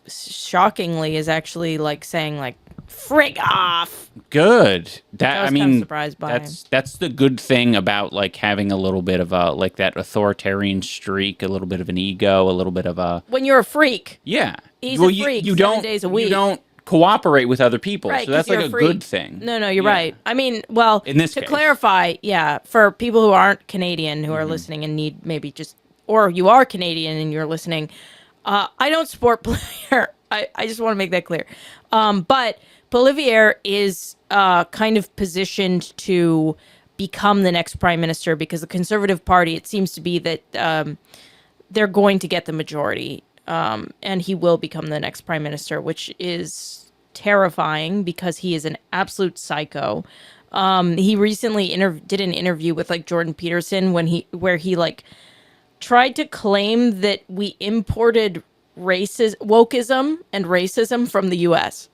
shockingly, is actually like saying like "frig off." Good. I That was I mean, kind of surprised by that's the good thing about like having a little bit of a like that authoritarian streak, a little bit of an ego, a little bit of a when you're a freak. yeah. He's a freak You 7 don't days a You week. don't cooperate with other people, Right, so that's 'cause like you're a a freak. good thing. No, you're Yeah. right. I mean, well, In this to case. clarify, yeah, for people who aren't Canadian who are listening and need maybe just, or you are Canadian and you're listening, I don't support Polivier. I just want to make that clear. But Polivier is kind of positioned to become the next prime minister because the Conservative Party, it seems to be that they're going to get the majority. And he will become the next prime minister, which is terrifying because he is an absolute psycho. He recently did an interview with like Jordan Peterson where he like tried to claim that we imported wokeism and racism from the U.S.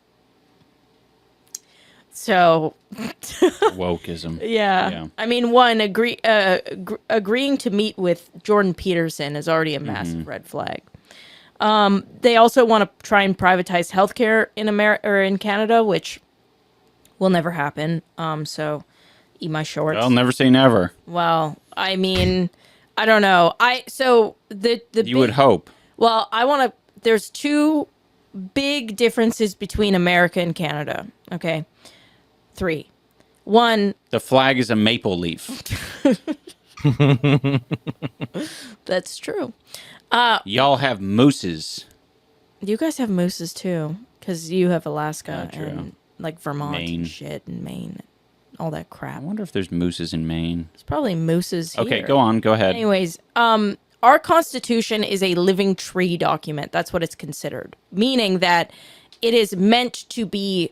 So, Wokeism. yeah. I mean, one agreeing to meet with Jordan Peterson is already a massive red flag. They also want to try and privatize healthcare in America or in Canada, which will never happen. So, eat my shorts. I'll never say never. Well, I mean, I don't know. You would hope. Well, there's two big differences between America and Canada. Okay. 3. 1. The flag is a maple leaf. That's true. Y'all have mooses. You guys have mooses too, because you have Alaska Yeah, true. and like Vermont Maine. and shit and Maine, all that crap. I wonder if there's mooses in Maine. There's probably mooses here. Okay, go on. Go ahead. Anyways, our Constitution is a living tree document. That's what it's considered, meaning that it is meant to be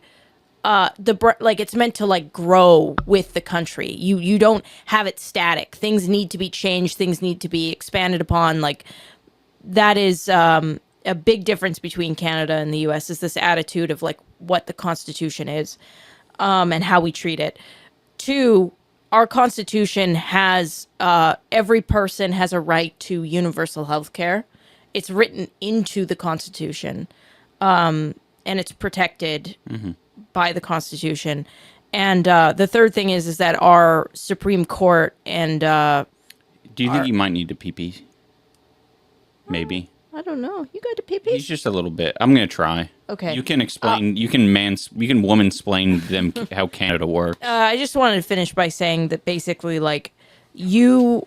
it's meant to like grow with the country. You don't have it static. Things need to be changed. Things need to be expanded upon. Like that is a big difference between Canada and the U.S. is this attitude of like what the Constitution is and how we treat it. 2, our Constitution has every person has a right to universal health care. It's written into the Constitution, and it's protected by the Constitution. And the third thing is that our Supreme Court and do you think you might need to pee-pee? Maybe. I don't know. You got to pee-pee? He's just a little bit. I'm gonna try. Okay. You can explain. You can woman-splain them how Canada works. I just wanted to finish by saying that basically, like, the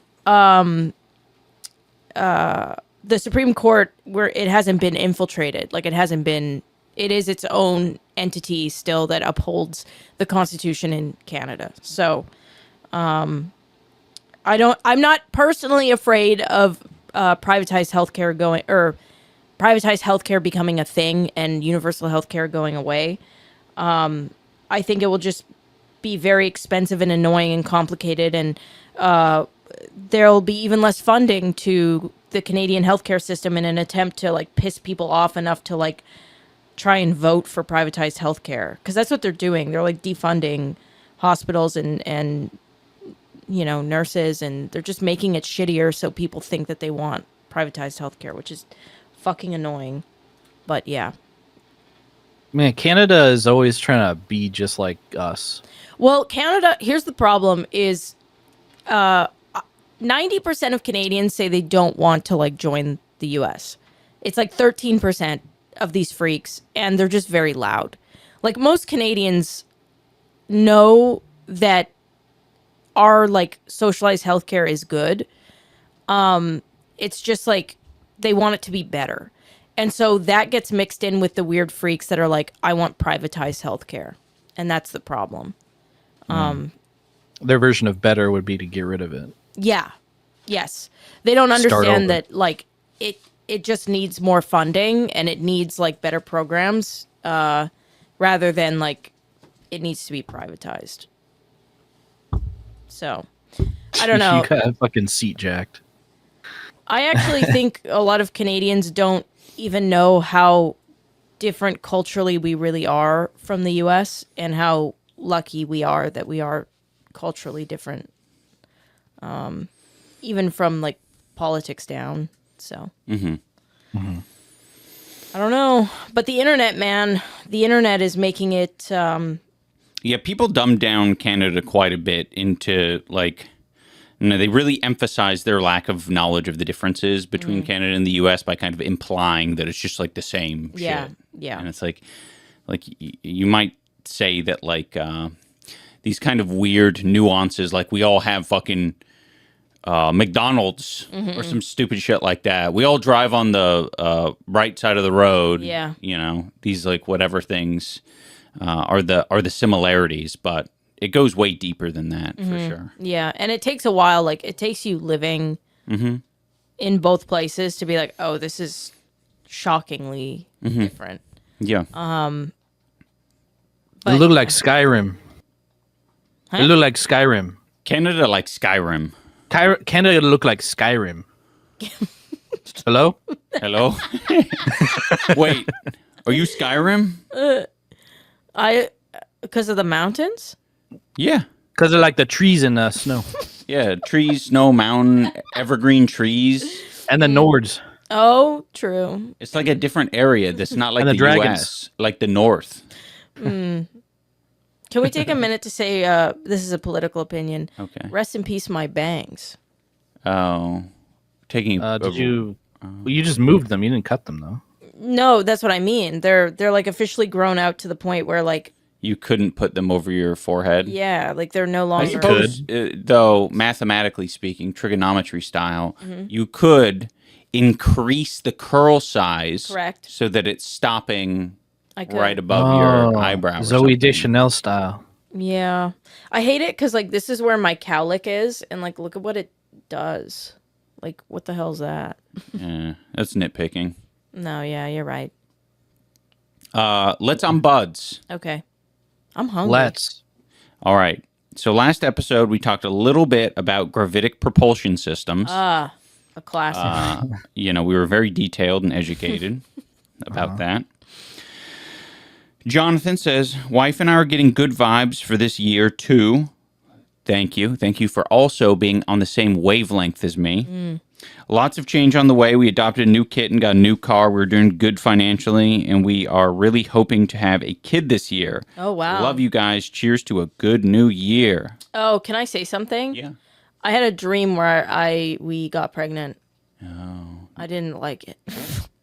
Supreme Court, where it hasn't been infiltrated, like it is its own entity still that upholds the Constitution in Canada. So, I'm not personally afraid of privatized healthcare becoming a thing and universal healthcare going away. I think it will just be very expensive and annoying and complicated, and there'll be even less funding to the Canadian healthcare system in an attempt to like piss people off enough to like try and vote for privatized healthcare, because that's what they're doing. They're like defunding hospitals and nurses, and they're just making it shittier so people think that they want privatized healthcare, which is fucking annoying. But yeah. Man, Canada is always trying to be just like us. Well, Canada, here's the problem is 90% of Canadians say they don't want to like join the US. It's like 13% of these freaks, and they're just very loud. Like most Canadians know that our like socialized healthcare is good. It's just like they want it to be better. And so that gets mixed in with the weird freaks that are like, I want privatized healthcare. And that's the problem. Their version of better would be to get rid of it. Yeah. Yes. They don't understand that like it just needs more funding, and it needs like better programs rather than like it needs to be privatized. So I don't know. You got a fucking seat jacked. I actually think a lot of Canadians don't even know how different culturally we really are from the US, and how lucky we are that we are culturally different. Even from like politics down. So I don't know. But the internet, man, the internet is making it yeah, people dumb down Canada quite a bit into like, they really emphasize their lack of knowledge of the differences between Canada and the U.S. by kind of implying that it's just like the same shit. Yeah. And it's like you might say that like these kind of weird nuances, like we all have fucking McDonald's or some stupid shit like that. We all drive on the right side of the road. Yeah. These like whatever things are the similarities, but it goes way deeper than that for sure. Yeah, and it takes a while. Like it takes you living in both places to be like, oh, this is shockingly different. Yeah. It looked like Skyrim. Huh? It looked like Skyrim. Canada like Skyrim. Canada looked like Skyrim. Hello? Hello? Wait, are you Skyrim? Because of the mountains? Yeah. Because they're like the trees in snow. Yeah, trees, snow, mountain, evergreen trees. And the Nords. Oh, true. It's like a different area that's not like And the the dragons. US, like the North. Can we take a minute to say this is a political opinion? Okay. Rest in peace, my bangs. Oh. Taking Did you... Well, you just moved them. You didn't cut them, though. No, that's what I mean. They're like officially grown out to the point where like you couldn't put them over your forehead? yeah, like they're no I longer. suppose, though, mathematically speaking, trigonometry style, you could increase the curl size Correct. so that it's stopping I could. right above your eyebrow. or Zoe something. Deschanel style. Yeah, I hate it because like this is where my cowlick is, and like look at what it does. Like what the hell's that? Yeah, that's nitpicking. No, yeah, you're right. Let's unbuds. Okay, I'm hungry. Let's. All right. So last episode, we talked a little bit about gravitic propulsion systems. A classic. We were very detailed and educated about that. Jonathan says, wife and I are getting good vibes for this year, too. Thank you. Thank you for also being on the same wavelength as me. Lots of change on the way. We adopted a new kitten, got a new car. We're doing good financially, and we are really hoping to have a kid this year. Oh, wow. Love you guys. Cheers to a good new year. Oh, can I say something? Yeah. I had a dream where we got pregnant. Oh. I didn't like it.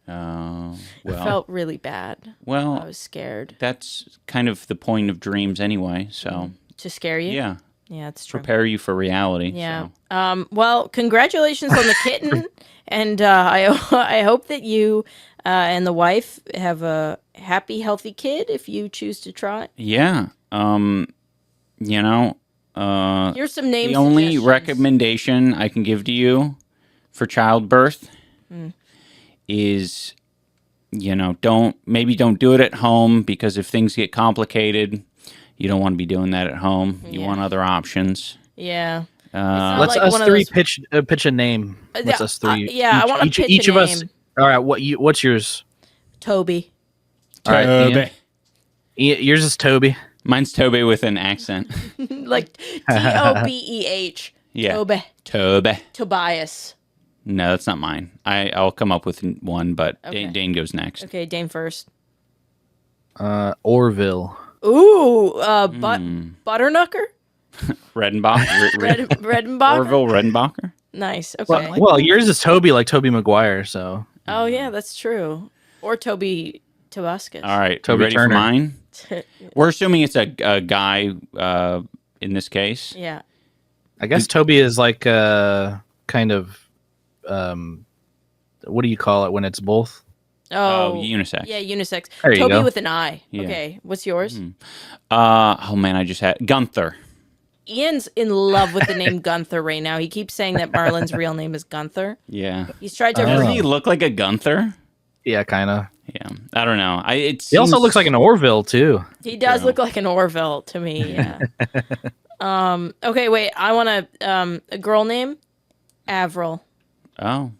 Oh, It well. felt really bad. I Well, was scared. that's kind of the point of dreams anyway. So, To scare you? yeah. Yeah, it's true. Prepare you for reality. Yeah. So. Well, congratulations on the kitten, and I hope that you and the wife have a happy, healthy kid if you choose to try. Yeah. Here's some names. The only recommendation I can give to you for childbirth is, don't do it at home, because if things get complicated, you don't want to be doing that at home. You want other options. Yeah. Let's like us one of three those- pitch a name. Let's us three. I want to pitch each a of us. name. All right. What's yours? Toby. All right. Toby. Yours is Toby. Mine's Toby with an accent. Like Tobeh. Yeah. Toby. Toby. Tobias. No, that's not mine. I'll come up with one, but Okay. Dane goes next. Okay, Dane first. Orville. Ooh, Butternucker? Redenbach. Redenbach? Orville Redenbacher. Nice. Okay. Well, yours is Toby, like Toby Maguire. So Oh yeah, that's true. Or Toby Tobuscus. All right. Toby you ready Turner. for mine? We're assuming it's a guy in this case. Yeah. I guess Toby is like kind of what do you call it when it's both? Oh, unisex. Yeah, unisex. There you Toby go. with an I. Yeah. Okay, what's yours? Oh man, I just had Gunther. Ian's in love with the name Gunther right now. He keeps saying that Marlin's real name is Gunther. Yeah. He's tried to. Doesn't he look like a Gunther? Yeah, kind of. Yeah. I don't know. He also looks like an Orville too. He does True. look like an Orville to me. Yeah. Okay, wait. I want a girl name. Avril. Oh,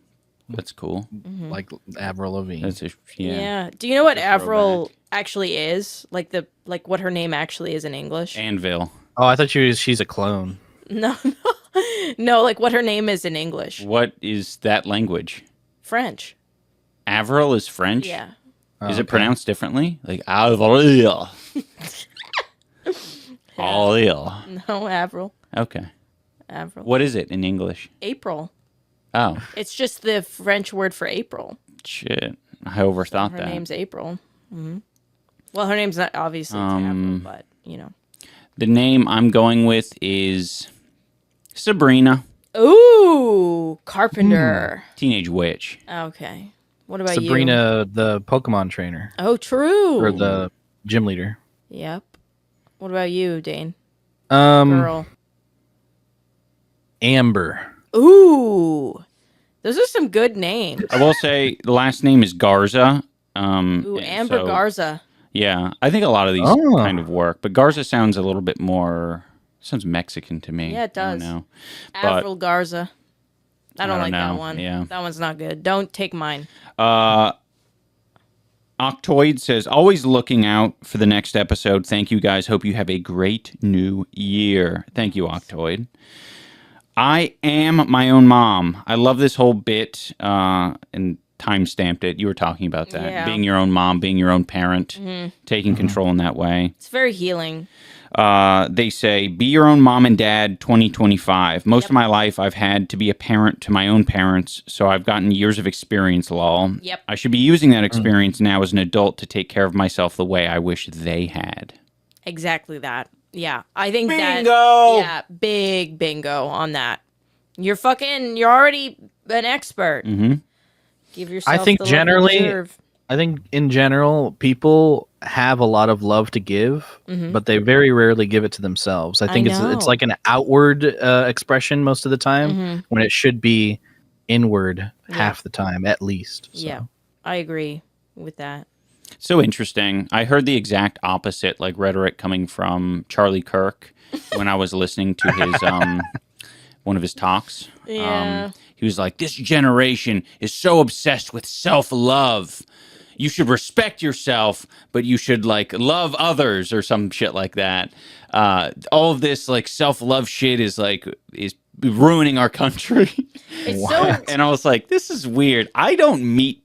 that's cool. Like Avril Lavigne. That's Yeah. yeah. Do you know what That's Avril throwback. actually is? Like what her name actually is in English? Anvil. Oh, I thought she's a clone. No, no. Like what her name is in English? What is that language? French. Avril is French? Yeah. Is it pronounced differently? Like Avril. Avril. No, Avril. Okay. Avril. What is it in English? April. Oh, It's just the French word for April. shit. I overthought Her that. name's April. Well, her name's not obviously it's Avril, but The name I'm going with is Sabrina, Ooh, Carpenter. Teenage Witch. Okay. What about you? Sabrina, the Pokemon trainer Oh, true. or the gym leader. Yep. What about you, Dane? Um, Girl. Amber. Ooh. Those are some good names. I will say the last name is Garza. Ooh, Amber so- Garza. Yeah, I think a lot of these Oh. kind of work, but Garza sounds a little bit more. Sounds Mexican to me. Yeah, it does. I don't know. But- Avril Garza. I don't like know. that one. Yeah. That one's not good. Don't take mine. Octoid says, always looking out for the next episode. Thank you, guys. Hope you have a great new year. Thank you, Octoid. I am my own mom. I love this whole bit and time-stamped it. You were talking about that. Yeah. Being your own mom, being your own parent, taking control in that way. It's very healing. They say, be your own mom and dad 2025. Most of my life, I've had to be a parent to my own parents, so I've gotten years of experience, lol. Yep. I should be using that experience now as an adult to take care of myself the way I wish they had. Exactly that. Yeah. I think Bingo! Yeah, big bingo on that. You're already an expert. Mm-hmm. Give yourself I think the love you generally, deserve. I think in general, people have a lot of love to give, but they very rarely give it to themselves. I think it's know. like an outward expression most of the time when it should be inward half the time at least. So. Yeah, I agree with that. So interesting. I heard the exact opposite, like rhetoric coming from Charlie Kirk when I was listening to his one of his talks. Yeah. He was like, "This generation is so obsessed with self-love. You should respect yourself, but you should like love others," or some shit like that. All of this like self-love shit is ruining our country. It's so And I was like, this is weird. I don't meet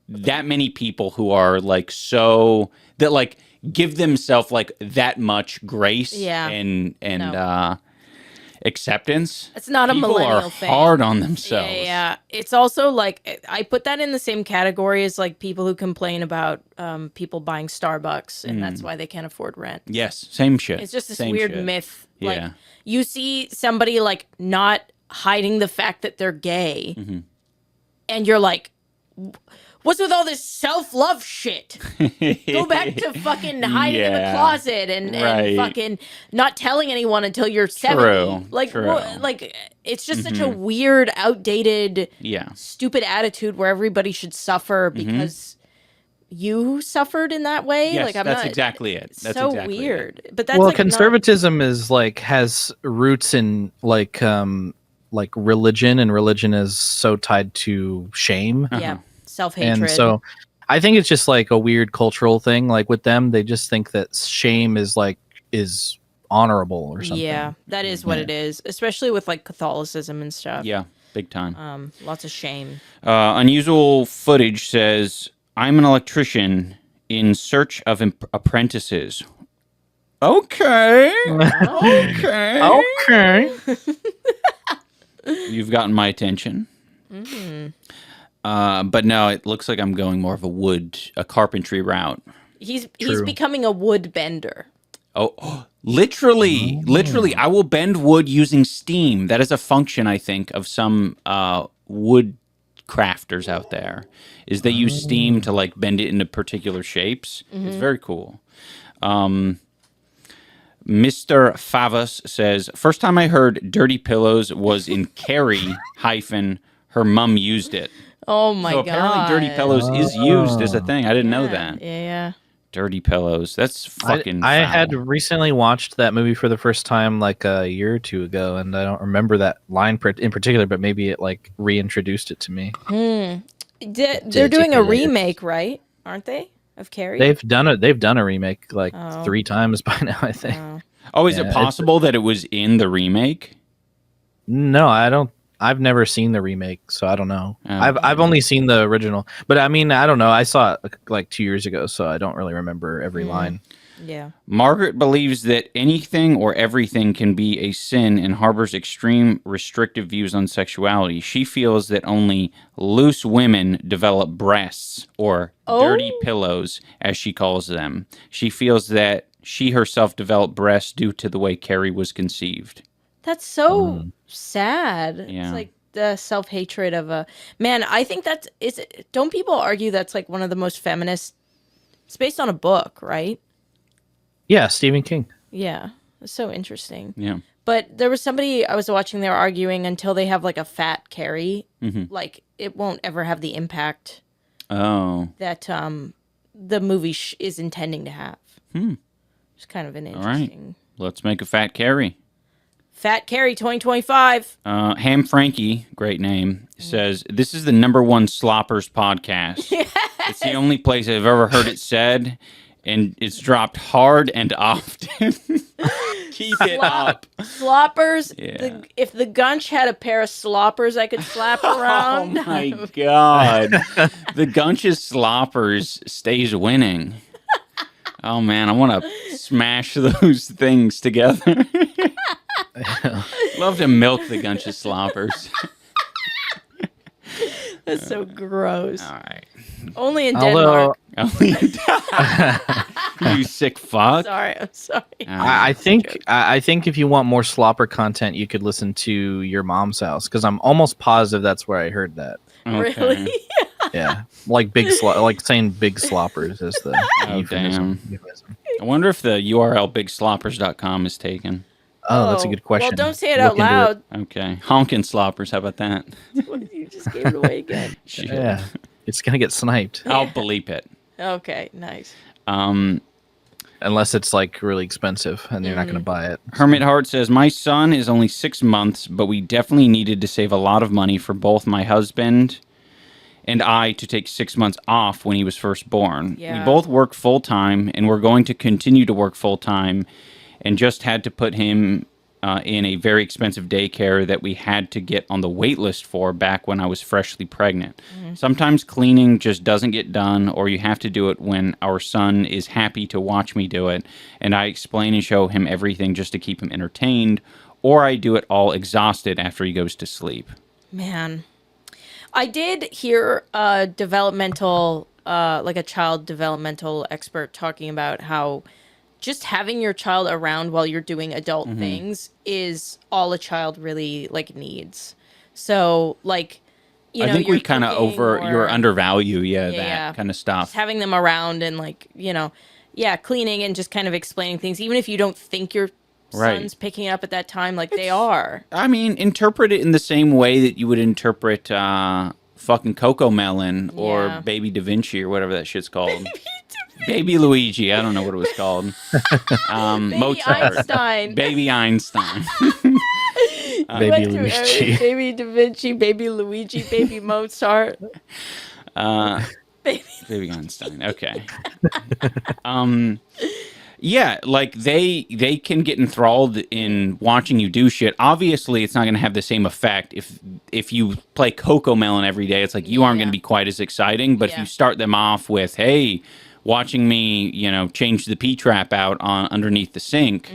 that many people who are like so that like give themselves like that much grace and acceptance. It's not a People millennial are thing. hard on themselves. Yeah. It's also like I put that in the same category as like people who complain about people buying Starbucks and that's why they can't afford rent. Yes, same shit. It's just this Same weird shit. myth. Like Yeah. you see somebody like not hiding the fact that they're gay, and you're like, what's with all this self-love shit? Go back to fucking hiding in the closet and fucking not telling anyone until you're 70. True, Like, true. like it's just such a weird, outdated, Yeah. stupid attitude where everybody should suffer because you suffered in that way. Yes, like, I'm that's not, exactly it. That's so exactly weird. it. But that's Well, like conservatism is like has roots in like religion, and religion is so tied to shame. yeah, self-hatred. And so I think it's just like a weird cultural thing. Like with them, they just think that shame is honorable or something. Yeah, that is what it is, especially with like Catholicism and stuff. Yeah, big time. Lots of shame. Unusual Footage says, I'm an electrician in search of apprentices. Okay. Okay. Okay. You've gotten my attention. But no, it looks like I'm going more of a carpentry route. He's becoming a wood bender. Oh, literally, I will bend wood using steam. That is a function, I think, of some wood crafters out there, is they use steam to like bend it into particular shapes. It's very cool. Mr. Favas says, first time I heard dirty pillows was in CARRIE - her mum used it. Oh my god. Apparently dirty pillows is used as a thing. I didn't know that. Yeah. Dirty pillows. That's fucking I foul. had recently watched that movie for the first time like a year or two ago, and I don't remember that line in particular, but maybe it like reintroduced it to me. They're doing a remake, right? Aren't they? Of CARRIE? They've done a remake like 3 times by now, I think. Oh, is it possible that it was in the remake? No, I don't. I've never seen the remake, so I don't know. Oh. I've only seen the original, but I mean, I don't know. I saw it like 2 years ago, so I don't really remember every line. Yeah. Margaret believes that anything or everything can be a sin and harbors extreme restrictive views on sexuality. She feels that only loose women develop breasts, or dirty pillows, as she calls them. She feels that she herself developed breasts due to the way CARRIE was conceived. That's so sad. Yeah. It's like the self-hatred of a man. I think don't people argue that's like one of the most feminist? It's based on a book, right? Yeah, Stephen King. Yeah. It's so interesting. Yeah. But there was somebody I was watching, they were arguing until they have like a fat CARRIE, like it won't ever have the impact that the movie is intending to have. It's kind of an interesting. All right. Let's make a fat CARRIE. Fat Carrie 2025. Ham Frankie, great name, says, this is the #1 sloppers podcast. Yes. It's the only place I've ever heard it said, and it's dropped hard and often. Keep it up. Sloppers. Yeah. If the Gunch had a pair of sloppers I could slap around. Oh my God. The Gunch's sloppers stays winning. Oh man, I want to smash those things together. Love to milk the Gunch's sloppers. That's so gross. All right. Only in Denmark. You sick fuck. Sorry, I'm sorry. I think if you want more slopper content, you could listen to Your Mom's House, because I'm almost positive that's where I heard that. Okay. Really? Yeah, like like saying big sloppers is the euphemism. I wonder if the URL bigsloppers.com is taken. Oh, that's a good question. Well, don't say it out loud. Okay. Honkin' sloppers. How about that? You just gave it away again. Shit. Yeah, it's gonna get sniped I'll bleep it. Okay, nice. unless it's like really expensive and you're not gonna buy it. Hermit Heart says, my son is only 6 months, but we definitely needed to save a lot of money for both my husband and I to take 6 months off when he was first born. Yeah. We both work full-time, and we're going to continue to work full-time, and just had to put him in a very expensive daycare that we had to get on the wait list for back when I was freshly pregnant. Sometimes cleaning just doesn't get done, or you have to do it when our son is happy to watch me do it, and I explain and show him everything just to keep him entertained, or I do it all exhausted after he goes to sleep. Man. I did hear a developmental, like a child developmental expert talking about how just having your child around while you're doing adult things is all a child really like needs. So like, you know, I think we kind of you're undervalue, that kind of stuff. Just having them around and like, you know, cleaning and just kind of explaining things, even if you don't think your son's picking up at that time, like they are. I mean, interpret it in the same way that you would interpret fucking Coco Melon or Baby Da Vinci or whatever that shit's called. Baby Luigi. I don't know what it was called. Baby Mozart. Einstein. Baby Einstein. Baby Luigi. Baby Da Vinci, Baby Luigi, Baby Mozart. Baby Einstein. Okay. Yeah, like they can get enthralled in watching you do shit. Obviously, it's not going to have the same effect if you play Coco Melon every day. It's like you aren't going to be quite as exciting. But if you start them off with, hey, watching me, you know, change the P-trap out on underneath the sink,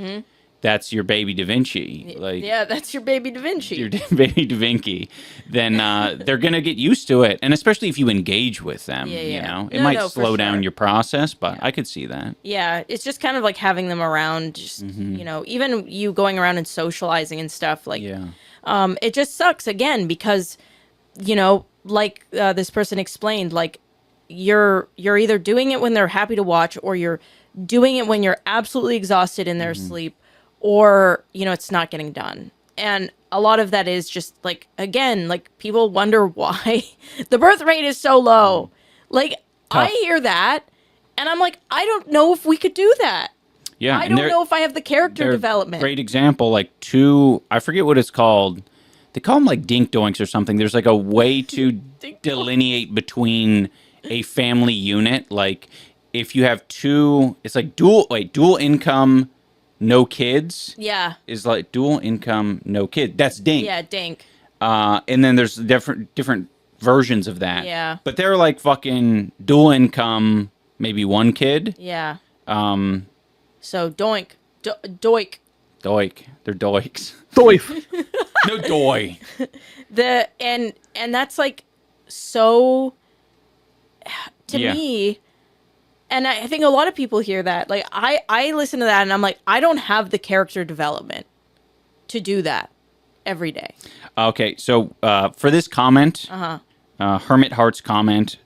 that's your Baby Da Vinci. Like, that's your Baby Da Vinci. Your Baby Da Vinci. Then they're going to get used to it. And especially if you engage with them, you know. It might slow down your process, but I could see that. Yeah, it's just kind of like having them around, just, you know, even you going around and socializing and stuff. Like, it just sucks, again, because, you know, like this person explained, like, you're either doing it when they're happy to watch, or you're doing it when you're absolutely exhausted in their sleep, or, you know, it's not getting done. And a lot of that is just like, again, like people wonder why the birth rate is so low. Like, tough. I hear that and I'm like, I don't know if we could do that. Yeah. I don't know if I have the character development. Great example, like I forget what it's called. They call them like dink doinks or something. There's like a way to delineate between a family unit. Like if you have two, it's like dual income, no kids. Yeah. Is like dual income, no kid. That's dink. Yeah, dink. And then there's different versions of that. Yeah. But they're like fucking dual income, maybe one kid. Yeah. So doink. Doik. Doik. They're doiks. Doif. No doy. And that's like so to me. And I think a lot of people hear that. Like, I listen to that and I'm like, I don't have the character development to do that every day. Okay, so for this comment, Hermit Heart's comment,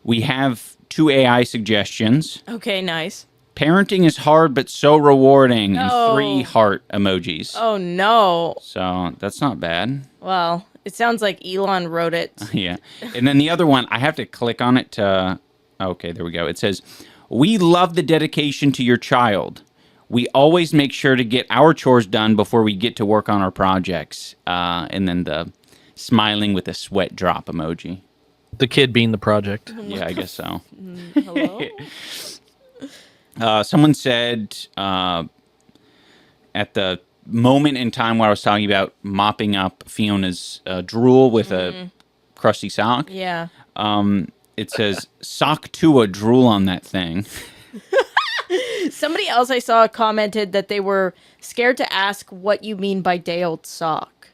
we have 2 AI suggestions. Okay, nice. Parenting is hard but so rewarding, and 3 heart emojis. Oh, no. So that's not bad. Well, it sounds like Elon wrote it. Yeah. And then the other one, I have to click on it to... Okay, there we go. It says, we love the dedication to your child. We always make sure to get our chores done before we get to work on our projects. And then the smiling with a sweat drop emoji. The kid being the project. Yeah, I guess so. Hello? Someone said at the moment in time where I was talking about mopping up Fiona's drool with a crusty sock, Yeah. it says, sock to a drool on that thing. Somebody else I saw commented that they were scared to ask what you mean by day-old sock.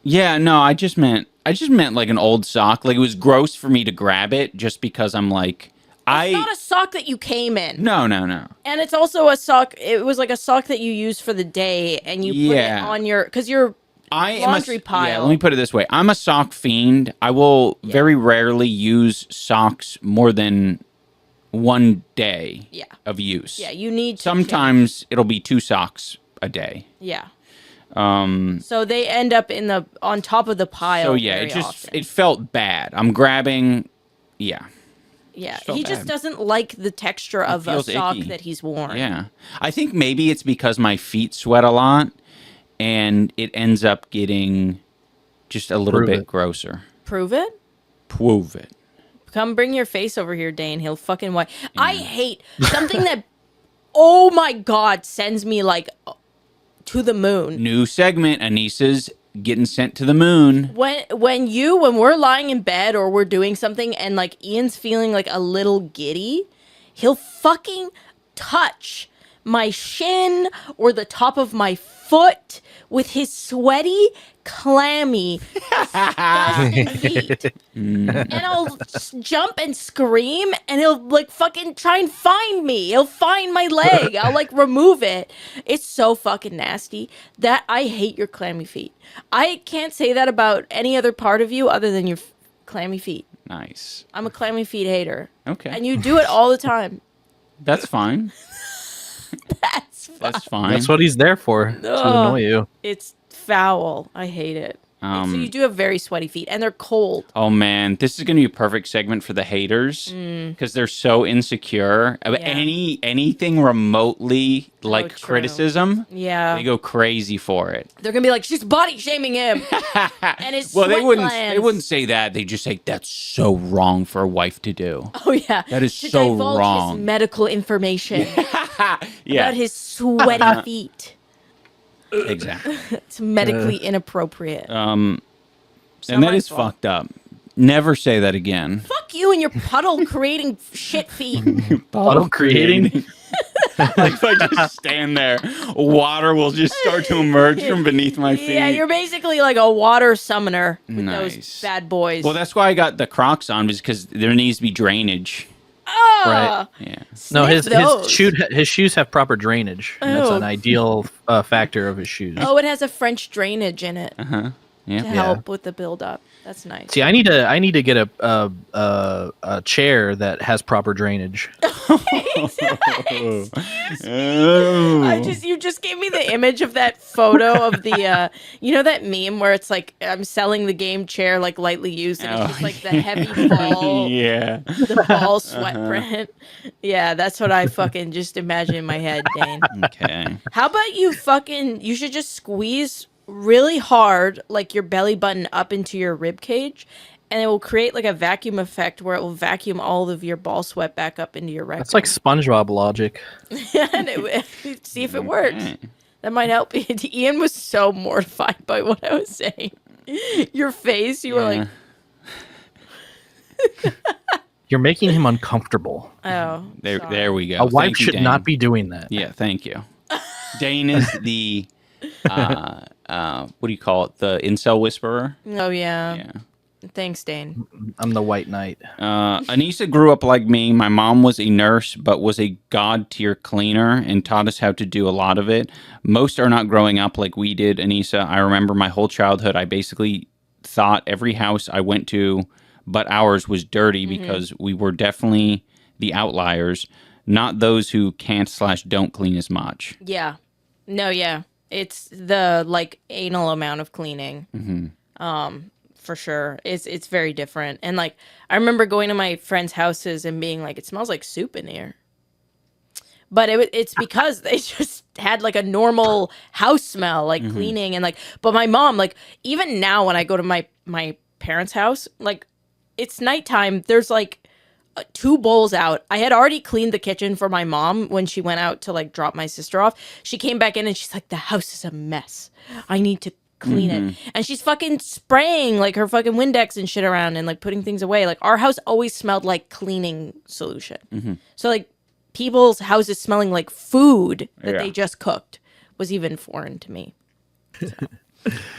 Yeah, no, I just meant like an old sock. Like, it was gross for me to grab it just because I'm like, It's not a sock that you came in. No. And it's also a sock. It was like a sock that you use for the day, and you put it on your, because your laundry pile. Yeah, let me put it this way. I'm a sock fiend. I will very rarely use socks more than one day of use. Yeah, you need to Sometimes it'll be 2 socks a day. Yeah. So they end up on top of the pile. So yeah, it felt bad. I'm grabbing. Yeah. Yeah, he just doesn't like the texture of a sock that he's worn. Yeah. I think maybe it's because my feet sweat a lot and it ends up getting just a little bit grosser. Prove it? Prove it. Come bring your face over here, Dane. He'll fucking white. Yeah. I hate something that, oh my God, sends me like to the moon. New segment, Anissa's getting sent to the moon. When we're lying in bed or we're doing something and like Ian's feeling like a little giddy, he'll fucking touch my shin or the top of my foot with his sweaty, clammy, disgusting feet. And I'll jump and scream and he'll like fucking try and find me. He'll find my leg. I'll like remove it. It's so fucking nasty that I hate your clammy feet. I can't say that about any other part of you other than your clammy feet. Nice. I'm a clammy feet hater. Okay. And you do it all the time. That's fine. That's fine. That's what he's there for, to annoy you. It's foul. I hate it. So you do have very sweaty feet, and they're cold. Oh, man. This is going to be a perfect segment for the haters because they're so insecure. Anything remotely like criticism, they go crazy for it. They're going to be like, she's body shaming him. And his they wouldn't say that. They just say, that's so wrong for a wife to do. Oh, yeah. That is so wrong. His medical information about his sweaty feet. Exactly. It's medically inappropriate. And that is fucked up. Never say that again. Fuck you and your puddle creating shit feet. Puddle creating? Like if I just stand there, water will just start to emerge from beneath my feet. Yeah, you're basically like a water summoner with those bad boys. Well, that's why I got the Crocs on, because there needs to be drainage. Oh, right. Yeah. No, his shoes have proper drainage. That's an ideal factor of his shoes. Oh, it has a French drainage in it Yeah. to help with the buildup. That's nice. See, I need to get a chair that has proper drainage. You just gave me the image of that photo of the you know that meme where it's like I'm selling the game chair like lightly used and it's just like the heavy ball, the ball sweat print. Yeah, that's what I fucking just imagine in my head, Dane. Okay. How about you should just squeeze really hard like your belly button up into your rib cage, and it will create like a vacuum effect where it will vacuum all of your ball sweat back up into your rectum. That's like SpongeBob logic. And see if it works. That might help. Ian was so mortified by what I was saying. Your face, you were like... You're making him uncomfortable. Oh, there we go. A wife should not be doing that. Yeah, thank you. Dane is the... what do you call it? The incel whisperer? Oh, yeah. Thanks, Dane. I'm the white knight. Anissa grew up like me. My mom was a nurse, but was a god-tier cleaner and taught us how to do a lot of it. Most are not growing up like we did, Anissa. I remember my whole childhood, I basically thought every house I went to but ours was dirty because we were definitely the outliers, not those who can't/don't clean as much. Yeah. No, yeah. It's the like anal amount of cleaning. For sure. It's very different. And like I remember going to my friends' houses and being like, it smells like soup in here. but it's because they just had like a normal house smell, like cleaning and like. But my mom, like, even now when I go to my parents' house, like, it's nighttime. There's like 2 bowls out. I had already cleaned the kitchen for my mom when she went out to like drop my sister off. She came back in and she's like, the house is a mess. I need to clean it. And she's fucking spraying like her fucking Windex and shit around and like putting things away. Like, our house always smelled like cleaning solution. So like people's houses smelling like food that they just cooked was even foreign to me. So.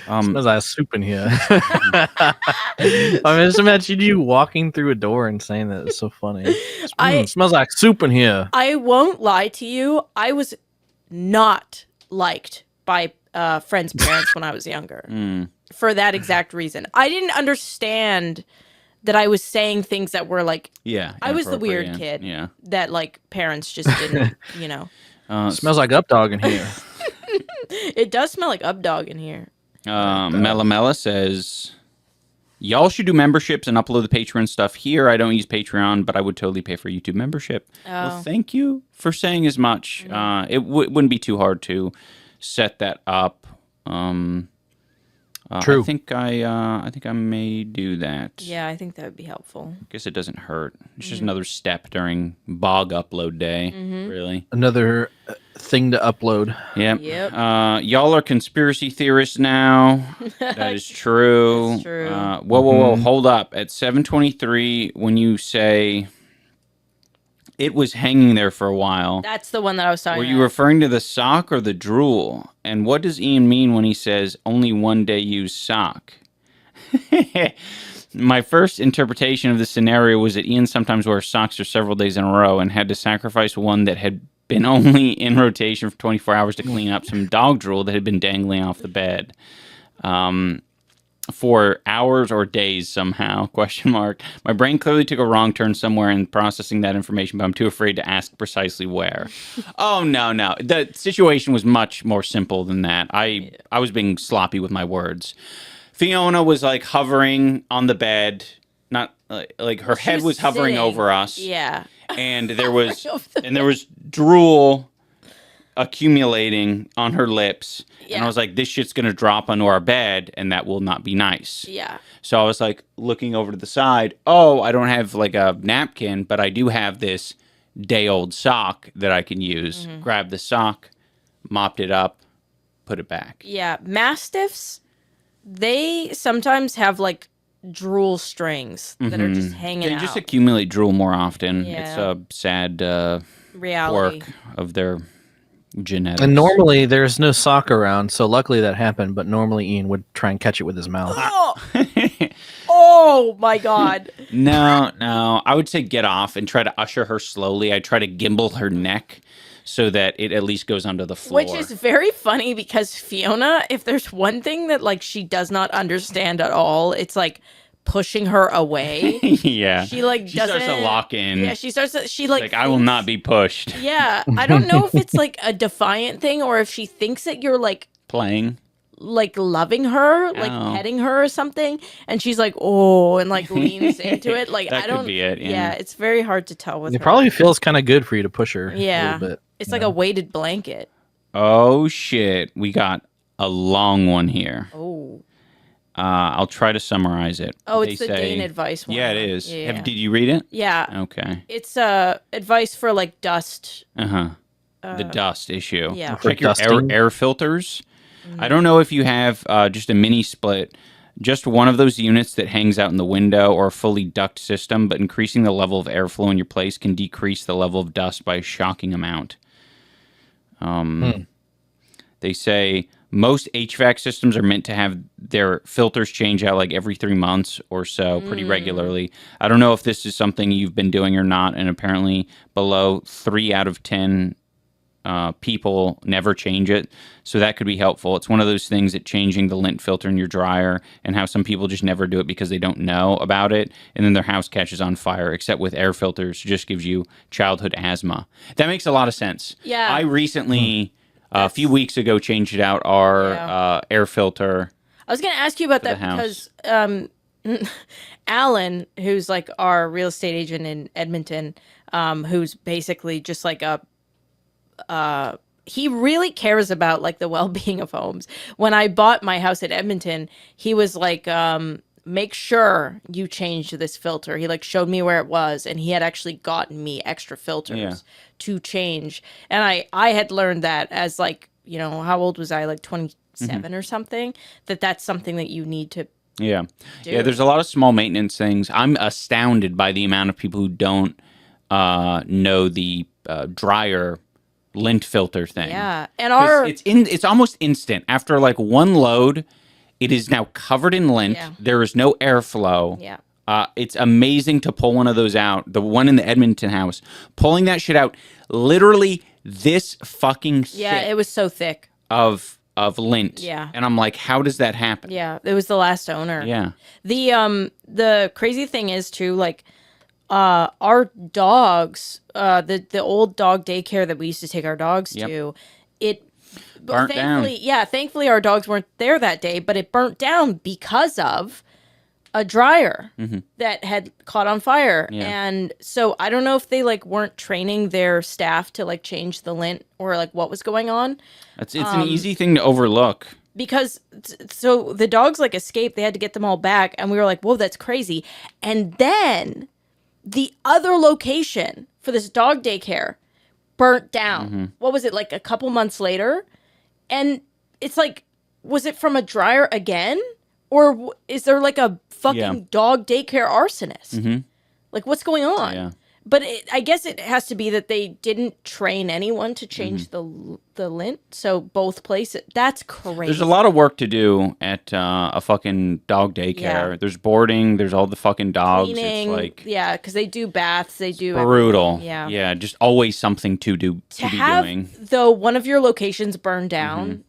Smells like soup in here. I mean, just imagine you walking through a door and saying that. It's so funny. Smells like soup in here. I won't lie to you. I was not liked by friends' parents when I was younger for that exact reason. I didn't understand that I was saying things that were like, I was the weird kid that like parents just didn't, you know. Smells like updog in here. It does smell like updog in here. Melamela says, y'all should do memberships and upload the Patreon stuff here. I don't use Patreon, but I would totally pay for a YouTube membership. Well, thank you for saying as much. It wouldn't be too hard to set that up. True. I think I may do that. Yeah, I think that would be helpful. I guess it doesn't hurt. It's just another step during bog upload day, really. Another thing to upload. Yep. Yep. Y'all are conspiracy theorists now. That is true. That's true. Whoa. Hold up. At 7:23, when you say it was hanging there for a while. That's the one that I was talking about. Were you referring to the sock or the drool? And what does Ian mean when he says only one day use sock? My first interpretation of the scenario was that Ian sometimes wears socks for several days in a row and had to sacrifice one that had been only in rotation for 24 hours to clean up some dog drool that had been dangling off the bed. For hours or days somehow, ? My brain clearly took a wrong turn somewhere in processing that information, but I'm too afraid to ask precisely where. Oh, no. The situation was much more simple than that. I was being sloppy with my words. Fiona was like hovering on the bed, not like her head was hovering sitting over us. Yeah. And there was drool accumulating on her lips. Yeah. And I was like, this shit's going to drop onto our bed, and that will not be nice. Yeah. So I was like looking over to the side. Oh, I don't have like a napkin, but I do have this day-old sock that I can use. Grab the sock, mopped it up, put it back. Yeah. Mastiffs, they sometimes have like drool strings that are just hanging out. They just accumulate drool more often. Yeah. It's a sad reality quirk of their genetics. And normally there's no sock around, so luckily that happened, but normally Ian would try and catch it with his mouth. Oh my God. No. I would say get off and try to usher her slowly. I try to gimbal her neck so that it at least goes onto the floor. Which is very funny because Fiona, if there's one thing that like she does not understand at all, it's like pushing her away. Yeah. She like she starts to lock in. Yeah, she like I will not be pushed. Yeah. I don't know if it's like a defiant thing or if she thinks that you're like playing, like loving her, like petting her or something, and she's like, oh, and like leans into it. Like that I don't could be it. Yeah, it's very hard to tell with It her. probably feels kind of good for you to push her a Yeah. little bit. It's like a weighted blanket. Oh shit. We got a long one here. Oh. I'll try to summarize it. Oh, it's the Dane advice one. Yeah, it is. Yeah. Did you read it? Yeah. Okay. It's advice for like dust. The dust issue. Yeah. Check your dusting? air filters. I don't know if you have just a mini split, just one of those units that hangs out in the window or a fully duct system, but increasing the level of airflow in your place can decrease the level of dust by a shocking amount. They say most HVAC systems are meant to have their filters change out like every 3 months or so pretty regularly. I don't know if this is something you've been doing or not, and apparently below 3 out of 10 people never change it, so that could be helpful. It's one of those things that changing the lint filter in your dryer and how some people just never do it because they don't know about it, and then their house catches on fire, except with air filters, it just gives you childhood asthma. That makes a lot of sense. Yeah. I recently, a few weeks ago, changed out our air filter. I was going to ask you about that because Alan, who's like our real estate agent in Edmonton, who's basically just like a he really cares about like the well-being of homes. When I bought my house at Edmonton, he was like, make sure you change this filter. He like showed me where it was, and he had actually gotten me extra filters to change. And I had learned that as like, you know, how old was I? Like 27 or something, that's something that you need to do. Yeah, there's a lot of small maintenance things. I'm astounded by the amount of people who don't know the dryer lint filter thing. Yeah, and it's almost instant. After like one load, it is now covered in lint. Yeah. There is no airflow. Yeah. It's amazing to pull one of those out. The one in the Edmonton house, pulling that shit out, literally this fucking thick. Yeah, it was so thick of lint. Yeah. And I'm like, how does that happen? Yeah, it was the last owner. Yeah. The crazy thing is too, like, our dogs, the old dog daycare that we used to take our dogs to, it burnt down. Yeah, thankfully our dogs weren't there that day, but it burnt down because of a dryer that had caught on fire. Yeah. And so I don't know if they like weren't training their staff to like change the lint or like what was going on. It's an easy thing to overlook. Because so the dogs like escaped, they had to get them all back, and we were like, whoa, that's crazy. And then the other location for this dog daycare burnt down. What was it, like a couple months later? And it's like, was it from a dryer again? Or is there like a fucking dog daycare arsonist? Like, what's going on? Yeah. But I guess it has to be that they didn't train anyone to change the lint. So both places, that's crazy. There's a lot of work to do at a fucking dog daycare. Yeah. There's boarding. There's all the fucking dogs. Cleaning, It's like because they do baths. They do brutal. everything. Yeah. Just always something to be doing. Though one of your locations burned down,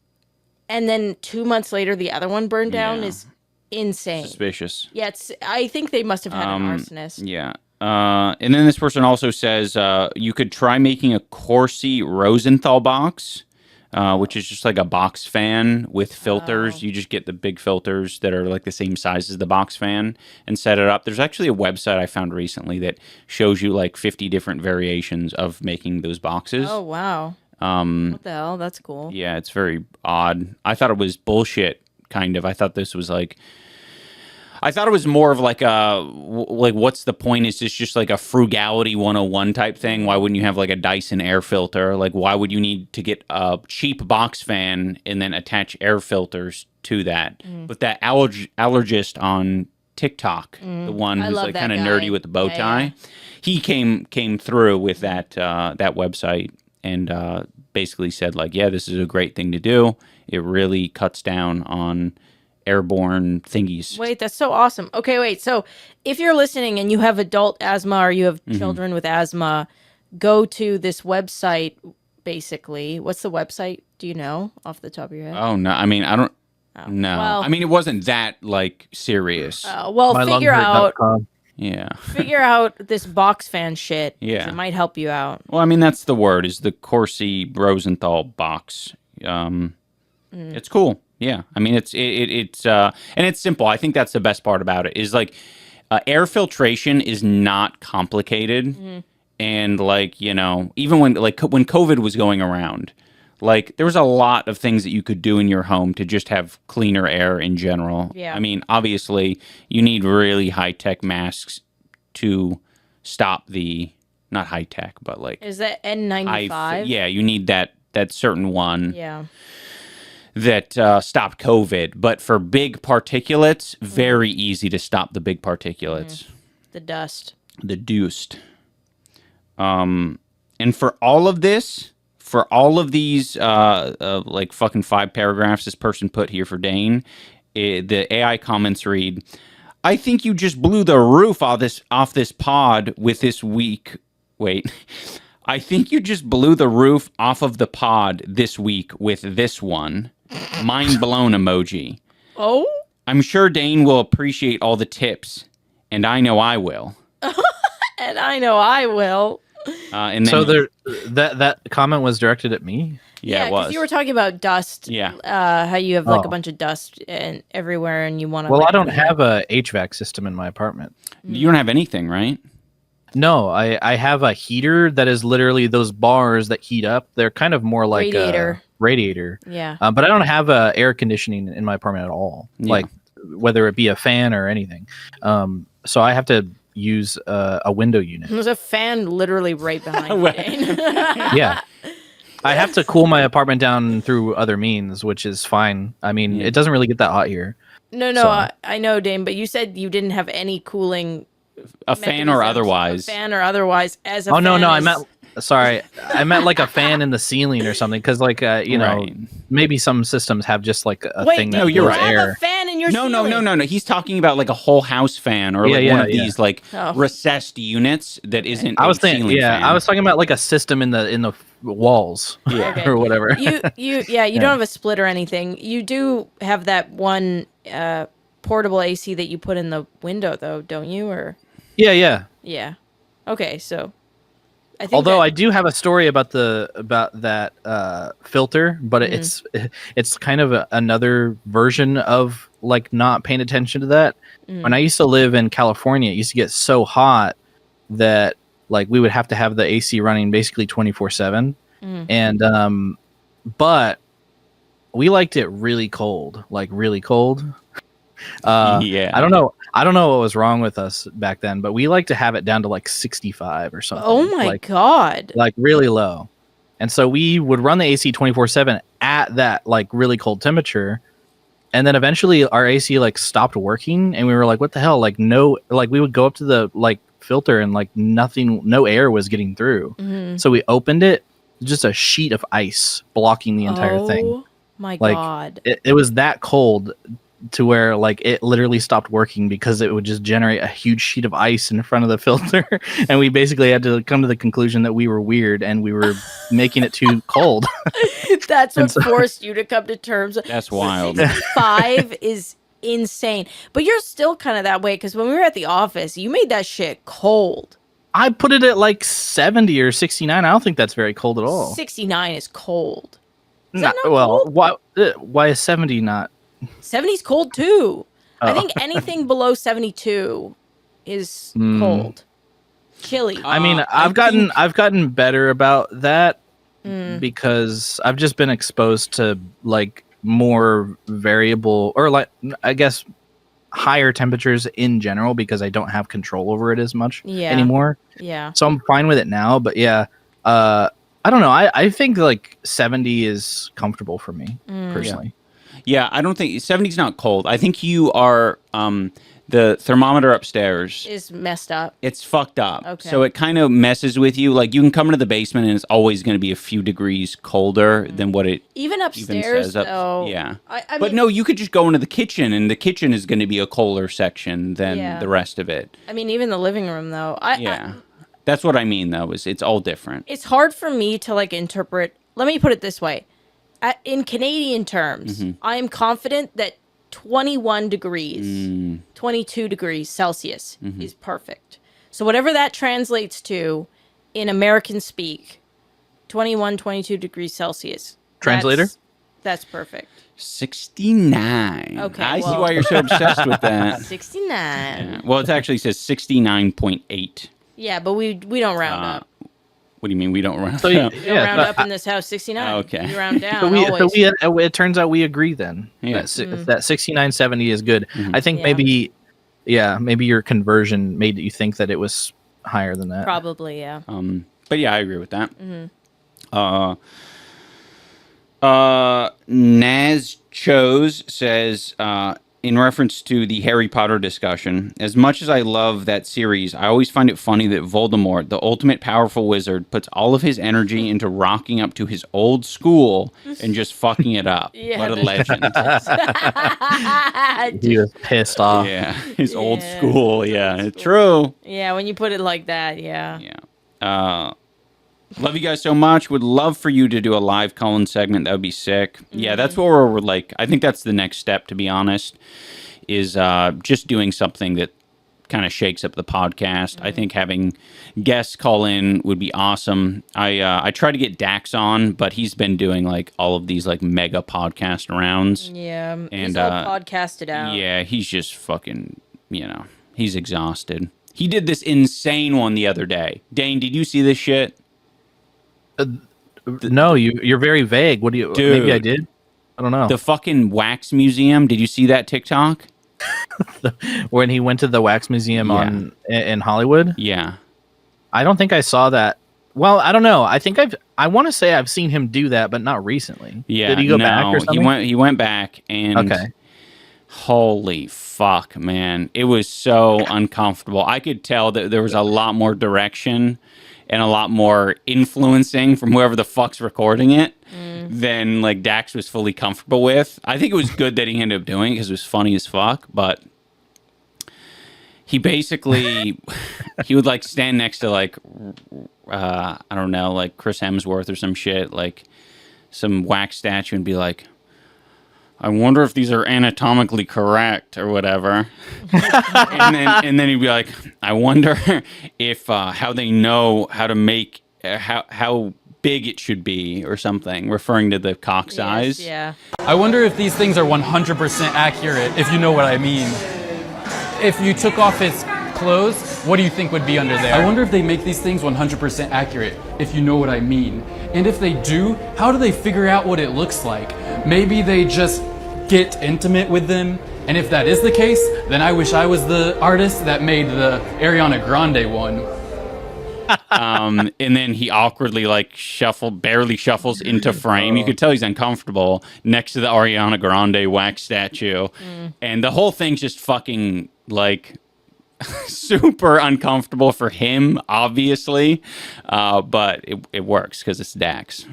and then 2 months later the other one burned down is insane. Suspicious. Yeah, I think they must have had an arsonist. Yeah. And then this person also says you could try making a Corsi Rosenthal box, which is just like a box fan with filters. You just get the big filters that are like the same size as the box fan and set it up. There's actually a website I found recently that shows you like 50 different variations of making those boxes. Oh, wow. What the hell? That's cool. Yeah, it's very odd. I thought it was bullshit, kind of. I thought this was like... I thought it was more of like what's the point? Is this just like a frugality 101 type thing? Why wouldn't you have like a Dyson air filter? Like, why would you need to get a cheap box fan and then attach air filters to that? But that allergist on TikTok, the one who's like kind of nerdy with the bow tie, he came through with that website and basically said like, yeah, this is a great thing to do. It really cuts down on airborne thingies. Wait, that's so awesome. Okay, wait. So if you're listening and you have adult asthma or you have children with asthma, go to this website, basically. What's the website? Do you know off the top of your head? Oh, no. I mean, I don't... No. Well, I mean, it wasn't that, like, serious. Well, figure out this box fan shit. Yeah. It might help you out. Well, I mean, that's the word, is the Corsi Rosenthal box. It's cool. Yeah, I mean it's and it's simple. I think that's the best part about it is like air filtration is not complicated, and like even when COVID was going around, like there was a lot of things that you could do in your home to just have cleaner air in general. Yeah, I mean obviously you need really high tech masks to stop the not high tech but like is that N95? Yeah, you need that certain one. Yeah. That stopped COVID, but for big particulates, very easy to stop the big particulates. The dust. The deuced. And for all of this, for all of these, like fucking 5 paragraphs this person put here for Dane, the AI comments read, I think you just blew the roof off this pod with this week. Wait. I think you just blew the roof off of the pod this week with this one. Mind blown emoji. Oh? I'm sure Dane will appreciate all the tips, and I know I will. And I know I will. And then, so that comment was directed at me? Yeah, it was. You were talking about dust. Yeah. How you have like a bunch of dust and everywhere, and you want to. Well, I don't have a HVAC system in my apartment. You don't have anything, right? No, I have a heater that is literally those bars that heat up. They're kind of more like Radiator. a radiator. Yeah. But I don't have air conditioning in my apartment at all. Yeah. Like whether it be a fan or anything. So I have to use a window unit. There's a fan literally right behind you, Dane. Yeah. I have to cool my apartment down through other means, which is fine. I mean, it doesn't really get that hot here. No, So- I know, Dane, but you said you didn't have any cooling A fan or mechanisms. otherwise. A fan or otherwise as a Oh no, fan I is- meant sorry. I meant like a fan in the ceiling or something because like you know, Right. maybe some systems have just like a Wait, thing no, that you're you blows right. have air. a fan in your No, ceiling. no. He's talking about like a whole house fan or like one of these like Oh. recessed units that isn't. I was a thinking, ceiling yeah, fan. I was talking about like a system in the walls, Okay. or whatever. You don't have a split or anything. You do have that one portable AC that you put in the window though, don't you? Or yeah. yeah. Okay, so I think Although that- I do have a story about that filter, but it's kind of another version of like not paying attention to that. When I used to live in California, it used to get so hot that like we would have to have the AC running basically 24/7, and but we liked it really cold, like really cold. Yeah. I don't know what was wrong with us back then, but we like to have it down to like 65 or something. Oh my like, god. like really low. And so we would run the AC 24/7 at that like really cold temperature. And then eventually our AC like stopped working and we were like, what the hell? Like no, like we would go up to the like filter and like no air was getting through. So we opened it, just a sheet of ice blocking the entire thing. Oh my Like god. it was that cold to where like it literally stopped working because it would just generate a huge sheet of ice in front of the filter. And we basically had to come to the conclusion that we were weird and we were making it too cold. That's what so- forced you to come to terms. That's wild. 65 is insane. But you're still kind of that way because when we were at the office, you made that shit cold. I put it at like 70 or 69. I don't think that's very cold at all. 69 is cold. Is Not- that not well, cold? why is 70 not? 70's cold too. I Oh. think anything below 72 is cold. Chilly. I mean, I I've gotten better about that because I've just been exposed to like more variable or like I guess higher temperatures in general because I don't have control over it as much anymore. Yeah. So I'm fine with it now, but yeah, I don't know. I think like 70 is comfortable for me personally. Yeah, I don't think 70's not cold. I think you are the thermometer upstairs. Is messed up. It's fucked up. Okay. So it kind of messes with you. Like you can come into the basement and it's always going to be a few degrees colder than what it Even even upstairs, says up. though. Yeah. I But mean, no, you could just go into the kitchen and the kitchen is going to be a colder section than Yeah. the rest of it. I mean, even the living room, though. Yeah. That's what I mean though, is it's all different. It's hard for me to like interpret. Let me put it this way. In Canadian terms, I am confident that 21 degrees, 22 degrees Celsius is perfect. So whatever that translates to in American speak, 21, 22 degrees Celsius. Translator? That's perfect. 69. Okay, I see well- why you're so obsessed with that. 69. Yeah. Well, it actually says 69.8. Yeah, but we don't round up. What do you mean we don't run? So We don't yeah, round but up in this house 69. Okay. We round down so always. it turns out we agree then. Yeah. That 6970 is good. I think Yeah. maybe your conversion made you think that it was higher than that. Probably, yeah. But yeah, I agree with that. Naz Chose says, in reference to the Harry Potter discussion, as much as I love that series, I always find it funny that Voldemort, the ultimate powerful wizard, puts all of his energy into rocking up to his old school and just fucking it up. Yeah, What a that's- legend. He was pissed off. Yeah, his old Yeah. school. Yeah, true. Yeah, when you put it like that, yeah. Yeah. Love you guys so much. Would love for you to do a live call-in segment. That would be sick. Yeah, that's what we're like. I think that's the next step, to be honest, is just doing something that kind of shakes up the podcast. I think having guests call in would be awesome. I tried to get Dax on, but he's been doing like all of these like mega podcast rounds. Yeah, And, he's all podcasted out. Yeah, he's just fucking, he's exhausted. He did this insane one the other day. Dane, did you see this shit? No, you're very vague. What do you? Dude, maybe I did. I don't know. The fucking wax museum. Did you see that TikTok? When he went to the wax museum in Hollywood. Yeah. I don't think I saw that. Well, I don't know. I think I want to say I've seen him do that, but not recently. Yeah. Did he go back or something? He went back and holy fuck, man. It was so uncomfortable. I could tell that there was a lot more direction and a lot more influencing from whoever the fuck's recording it than like Dax was fully comfortable with. I think it was good that he ended up doing it because it was funny as fuck, but he basically he would like stand next to like I don't know, like Chris Hemsworth or some shit, like some wax statue, and be like, I wonder if these are anatomically correct or whatever. and then he'd be like, I wonder if how they know how to make how big it should be or something, referring to the cock size. Yeah. I wonder if these things are 100% accurate, if you know what I mean. If you took off his clothes, what do you think would be under there? I wonder if they make these things 100% accurate, if you know what I mean. And if they do, how do they figure out what it looks like? Maybe they just get intimate with them. And if that is the case, then I wish I was the artist that made the Ariana Grande one. And then he awkwardly like barely shuffles into frame. You could tell he's uncomfortable next to the Ariana Grande wax statue. And the whole thing's just fucking like super uncomfortable for him, obviously. But it works because it's Dax.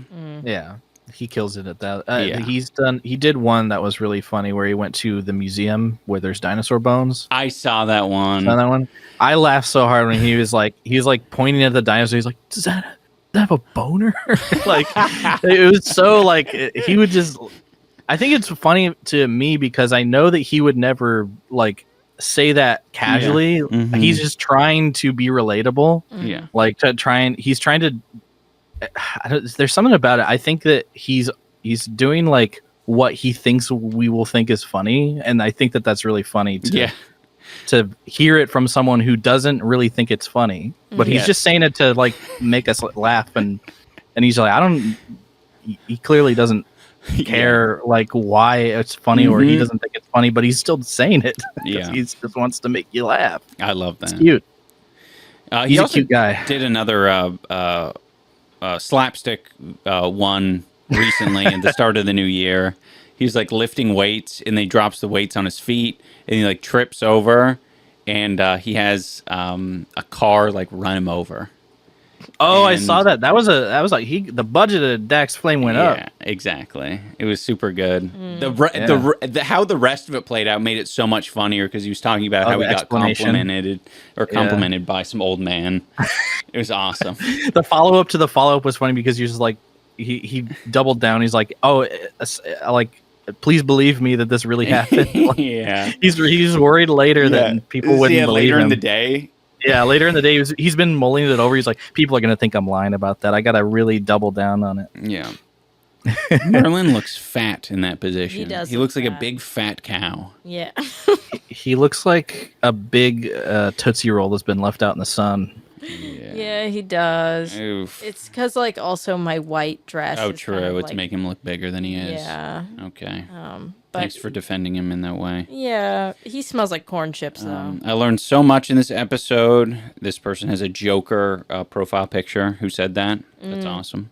Yeah. He kills it at that. He did one that was really funny where he went to the museum where there's dinosaur bones. I saw that one. Saw that one? I laughed so hard when he was like pointing at the dinosaur. He's like, does that have a boner? Like, it was so like, he would just, I think it's funny to me because I know that he would never like say that casually. Yeah. Mm-hmm. He's just trying to be relatable. Yeah. Like he's trying to, there's something about it. I think that he's doing like what he thinks we will think is funny, and I think that that's really funny to hear it from someone who doesn't really think it's funny, but he's just saying it to like make us laugh, and he's like, he clearly doesn't care like why it's funny or he doesn't think it's funny, but he's still saying it because he just wants to make you laugh. I love that. It's cute. He's a cute guy. Did another slapstick one recently at the start of the new year. He's like lifting weights and he drops the weights on his feet and he like trips over and he has a car like run him over. Oh, I saw that. That was like the budget of Dax Flame went up. Yeah, exactly. It was super good. How the rest of it played out made it so much funnier because he was talking about how he got complimented by some old man. It was awesome. The follow up to the follow up was funny because he was just like he doubled down. He's like, oh, like please believe me that this really happened. Like, yeah, he's worried later that people wouldn't believe later him. In the day. Yeah, later in the day, he's been mulling it over. He's like, people are going to think I'm lying about that. I got to really double down on it. Yeah. Merlin looks fat in that position. He does. He looks like a big fat cow. Yeah. He looks like a big Tootsie Roll that's been left out in the sun. Yeah, he does. Oof. It's because, like, also my white dress. Oh, is true. kind of, It's like, making him look bigger than he is. Yeah. Okay. But Thanks for defending him in that way. yeah, he smells like corn chips, though. I learned so much in this episode. This person has a Joker profile picture. Who said that? That's awesome.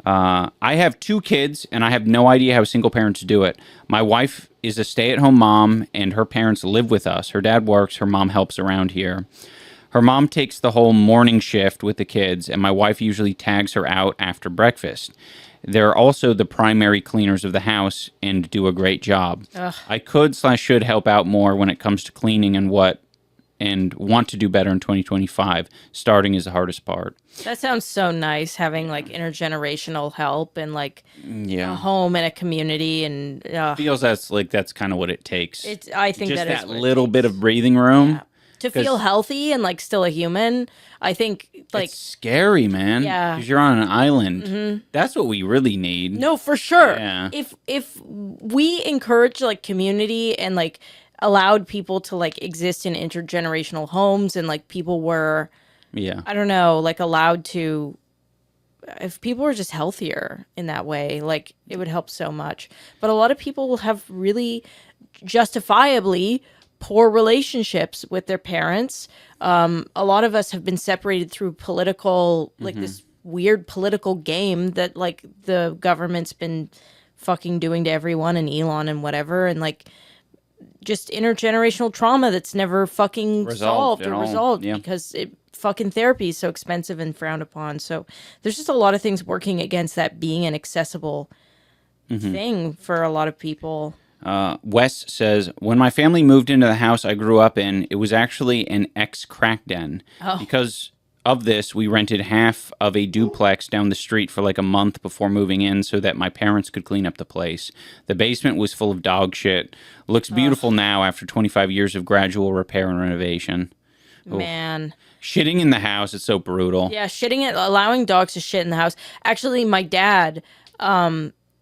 I have 2 kids, and I have no idea how single parents do it. My wife is a stay-at-home mom, and her parents live with us. Her dad works. Her mom helps around here. Her mom takes the whole morning shift with the kids, and my wife usually tags her out after breakfast. They're also the primary cleaners of the house and do a great job. Ugh. I could/should help out more when it comes to cleaning and want to do better in 2025. Starting is the hardest part. That sounds so nice, having, like, intergenerational help and, like, Yeah. a home and a community. And Feels that's kind of what it takes. I think Just that is that what it little takes. bit of breathing room. Yeah. To feel healthy and, like, still a human, I think, like... It's scary, man. Yeah. Because you're on an island. That's what we really need. No, for sure. Yeah. If we encourage, like, community and, like, allowed people to like exist in intergenerational homes, and like people were, Yeah. I don't know, like allowed to, if people were just healthier in that way, like it would help so much. But a lot of people have really justifiably poor relationships with their parents. A lot of us have been separated through political, like this weird political game that like the government's been fucking doing to everyone, and Elon and whatever, and like just intergenerational trauma that's never fucking solved or resolved because fucking therapy is so expensive and frowned upon. So there's just a lot of things working against that being an accessible thing for a lot of people. Wes says, when my family moved into the house I grew up in, it was actually an ex-crack den. Because of this, we rented half of a duplex down the street for like a month before moving in so that my parents could clean up the place. The basement was full of dog shit. Looks beautiful now after 25 years of gradual repair and renovation. Man. Shitting in the house is so brutal. Yeah, allowing dogs to shit in the house. Actually, my dad,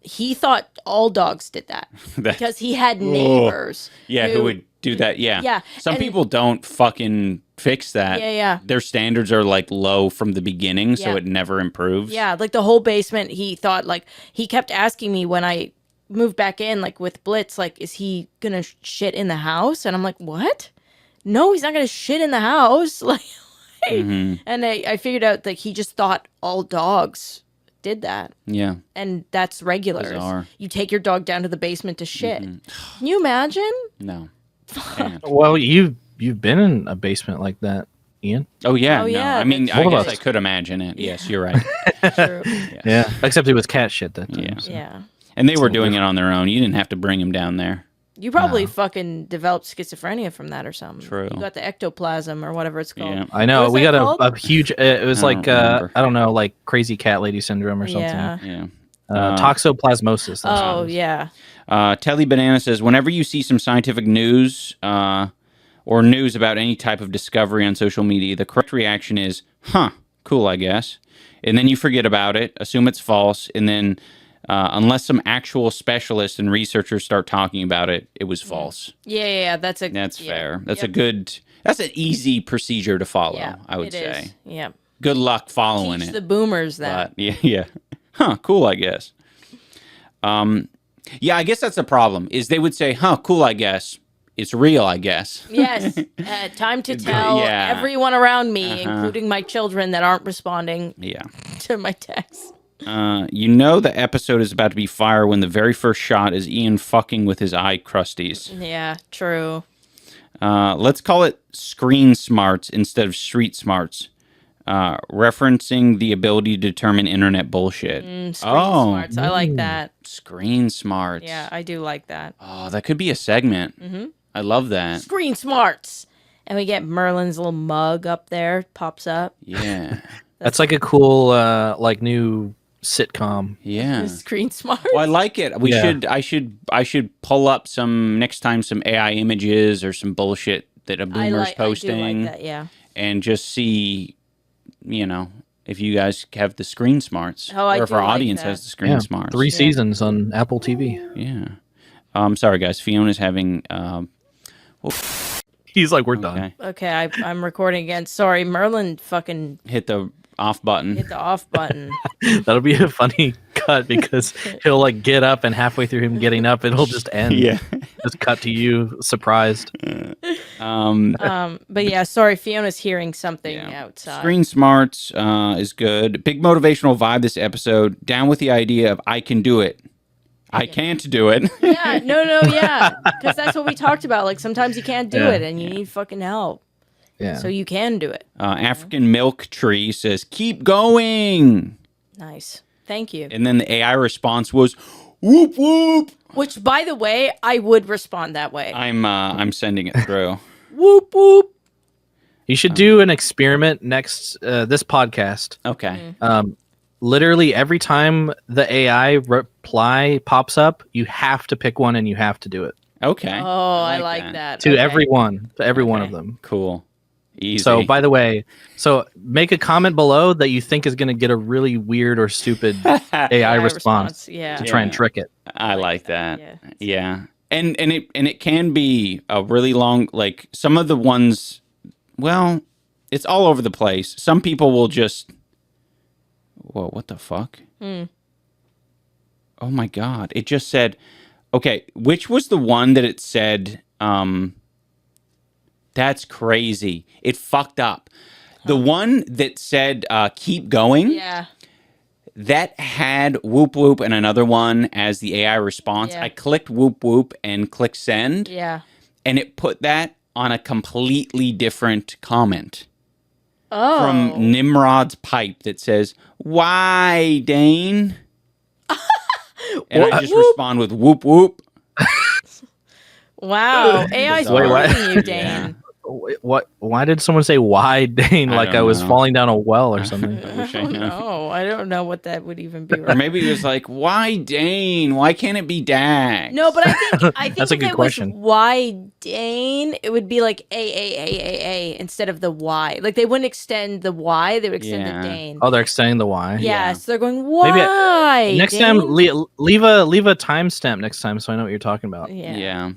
he thought all dogs did that because he had neighbors. Yeah, who would do that. Yeah. Yeah. Some people don't fucking fix that. Yeah. Their standards are like low from the beginning, so it never improves. Yeah, like the whole basement, he thought, like, he kept asking me when I moved back in, like with Blitz, like, is he gonna shit in the house? And I'm like, what? No, he's not gonna shit in the house. Like, and I figured out that he just thought all dogs did that. Yeah. And that's regular. Bizarre. You take your dog down to the basement to shit. Can you imagine? No. Well, you've been in a basement like that, Ian. Oh yeah. Oh, no. yeah, I mean, I Both of guess us. I could imagine it. Yes, you're right. True. Yeah, except it was cat shit that time. Yeah. so. Yeah. And they were doing it on their own. You didn't have to bring them down there. You probably fucking developed schizophrenia from that or something. True. You got the ectoplasm or whatever it's called. Yeah. I know. What was We that got called? a huge. It was I don't like remember. I don't know, like crazy cat lady syndrome or something. Yeah. Yeah. Toxoplasmosis. that's what it Oh, was. yeah. Telly Banana says, whenever you see some scientific news or news about any type of discovery on social media, the correct reaction is, huh, cool, I guess. And then you forget about it, assume it's false, and then unless some actual specialists and researchers start talking about it, it was false. Yeah. That's Fair. That's that's an easy procedure to follow, Yeah, I would it say. is. Yeah. Good luck following Teach it. the boomers that. But yeah. Huh, cool, I guess. Yeah, I guess that's the problem, is they would say, huh, cool, I guess. It's real, I guess. Yes. Time to tell Yeah. everyone around me, including my children that aren't responding Yeah. to my texts. You know the episode is about to be fire when the very first shot is Ian fucking with his eye crusties. Yeah, true. Let's call it screen smarts instead of street smarts. Referencing the ability to determine internet bullshit. Screen smarts. I like that. Screen smarts. Yeah, I do like that. Oh, that could be a segment. I love that. Screen smarts. And we get Merlin's little mug up there, pops up. Yeah. That's like a cool, like new sitcom. Yeah. Screen smarts. Well, I like it. Yeah. I should pull up some AI images or some bullshit that a boomer's posting, I do like that, yeah. and just see, if you guys have the screen smarts, Oh, I or if do our like audience that. has the screen Yeah, smarts. 3 seasons on Apple TV. Yeah. Sorry guys, Fiona's having. He's like, we're done. Okay. Okay, I'm recording again. Sorry, Merlin fucking Hit the off button. hit the off button. That'll be a funny cut because he'll like get up and halfway through him getting up, it'll just end. Yeah. Just cut to you surprised. But yeah, sorry, Fiona's hearing something outside. Screen smarts is good. Big motivational vibe this episode. Down with the idea of I can do it. I can't do it. Yeah, yeah. Because that's what we talked about. Like, sometimes you can't do it and you need fucking help. Yeah. So you can do it. African Milk Tree says, keep going. Nice. Thank you. And then the AI response was, whoop, whoop. Which, by the way, I would respond that way. I'm sending it through. Whoop, whoop. You should do an experiment next this podcast. Okay. Literally every time the AI reply pops up, you have to pick one and you have to do it. Okay. Oh, I like that. To Okay. every one of them. Cool. Easy. So, by the way, make a comment below that you think is going to get a really weird or stupid AI response Yeah. to try and trick it. I like that. Yeah. Yeah. and it can be a really long. Like some of the ones, well, it's all over the place. Some people will just. Whoa! What the fuck? Oh my god! It just said. Okay, which was the one that it said? That's crazy. It fucked up. The one that said keep going. Yeah. That had whoop whoop and another one as the AI response. Yeah. I clicked whoop whoop and clicked send. Yeah. And it put that on a completely different comment. Oh. From Nimrod's pipe that says, "Why, Dane?" And I just respond with whoop whoop. Wow. AI's Wait, what? warning you, Dane. Yeah. What? Why did someone say why, Dane? Like I was falling down a well or something. I don't know what that would even be. Or maybe it was like, "Why Dane? Why can't it be Dax?" No, but I think That's a if good it question. was why Dane, it would be like A instead of the Y. Like they wouldn't extend the Y, they would extend the Dane. Oh, they're extending the Y. Yeah, so they're going why. Next Dane? time, leave a timestamp next time so I know what you're talking about. Yeah.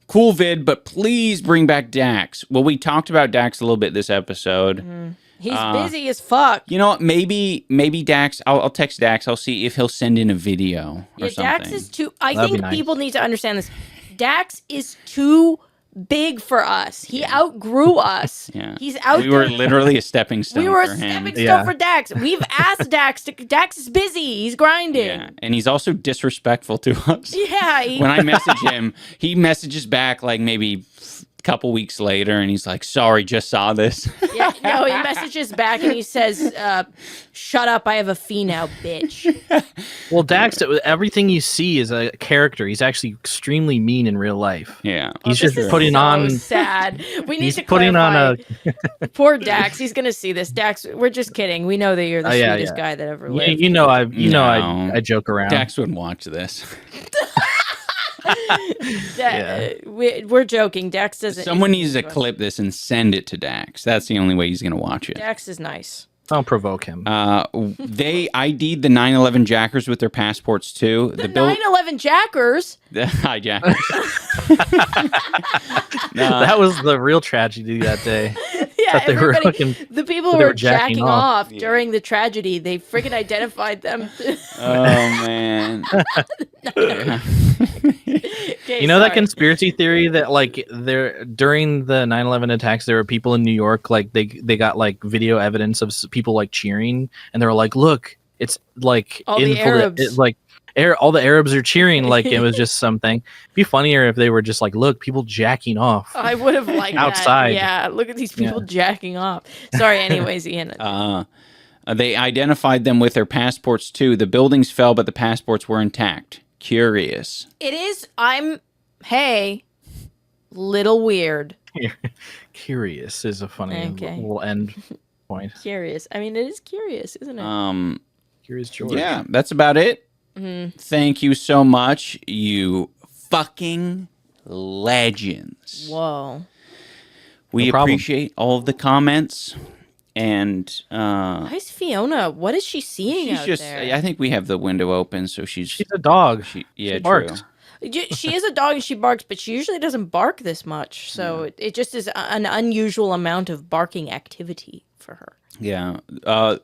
Cool vid, but please bring back Dax. Well, we talked about Dax a little bit this episode. He's busy as fuck. You know what? Maybe Dax. I'll text Dax. I'll see if he'll send in a video or something. Dax is too. I That'd think be nice. people need to understand this. Dax is too big for us. He outgrew us. Yeah. He's out. We were literally a stepping stone. We were a for him. stepping stone Yeah. for Dax. We've asked Dax. Dax is busy. He's grinding. Yeah, and he's also disrespectful to us. Yeah. When I message him, he messages back like maybe a couple weeks later, and he's like, "Sorry, just saw this." Yeah, no, he messages back and he says, "Shut up! I have a fee now, bitch." Well, Dax, everything you see is a character. He's actually extremely mean in real life. Yeah, He's This just is putting so on. sad. We need He's to putting clarify. on Poor Dax. He's gonna see this. Dax, we're just kidding. We know that you're the yeah, sweetest yeah. guy that ever lived. I joke around. Dax wouldn't watch this. We're joking. Dax doesn't. Someone needs to clip this and send it to Dax. That's the only way he's gonna watch it. Dax is nice. Don't provoke him. They ID'd the 9/11 jackers with their passports too. The 9/11 jackers. The hijackers. That was the real tragedy that day. Yeah, That they were everybody. fucking- The people that who they were were jacking jacking off. off during the tragedy. They freaking identified them. Oh man. Okay, You know that sorry. conspiracy theory that like there during the 9/11 attacks there were people in New York like they got like video evidence of people like cheering and they were like, look, it's like All the Arabs. It's like all the Arabs are cheering like it was just something. It'd be funnier if they were just like, look, people jacking off. I would have liked Outside. that. Yeah, look at these people jacking off. Sorry, anyways, Ian. They identified them with their passports too. The buildings fell, but the passports were intact. Curious. It is. Little weird. Curious is a funny Okay. little end point. Curious. I mean, it is curious, isn't it? Curious George. Yeah, that's about it. Thank you so much, you fucking legends. Whoa. We No problem. appreciate all of the comments. And Why's Fiona? What is she seeing she's out just, there? I think we have the window open, so she's She's a dog. yeah, barks. true. She is a dog and she barks, but she usually doesn't bark this much. So it just is an unusual amount of barking activity for her. Yeah. A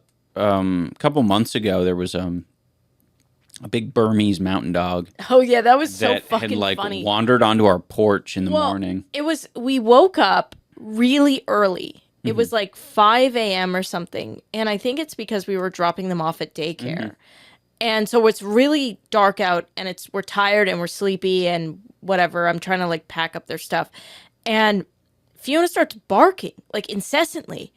couple months ago, there was a big Burmese mountain dog Oh yeah, that was so that fucking had like funny. wandered onto our porch in the morning. We woke up really early. It was like 5 a.m. or something. And I think it's because we were dropping them off at daycare. And so it's really dark out and we're tired and we're sleepy and whatever. I'm trying to like pack up their stuff. And Fiona starts barking like incessantly.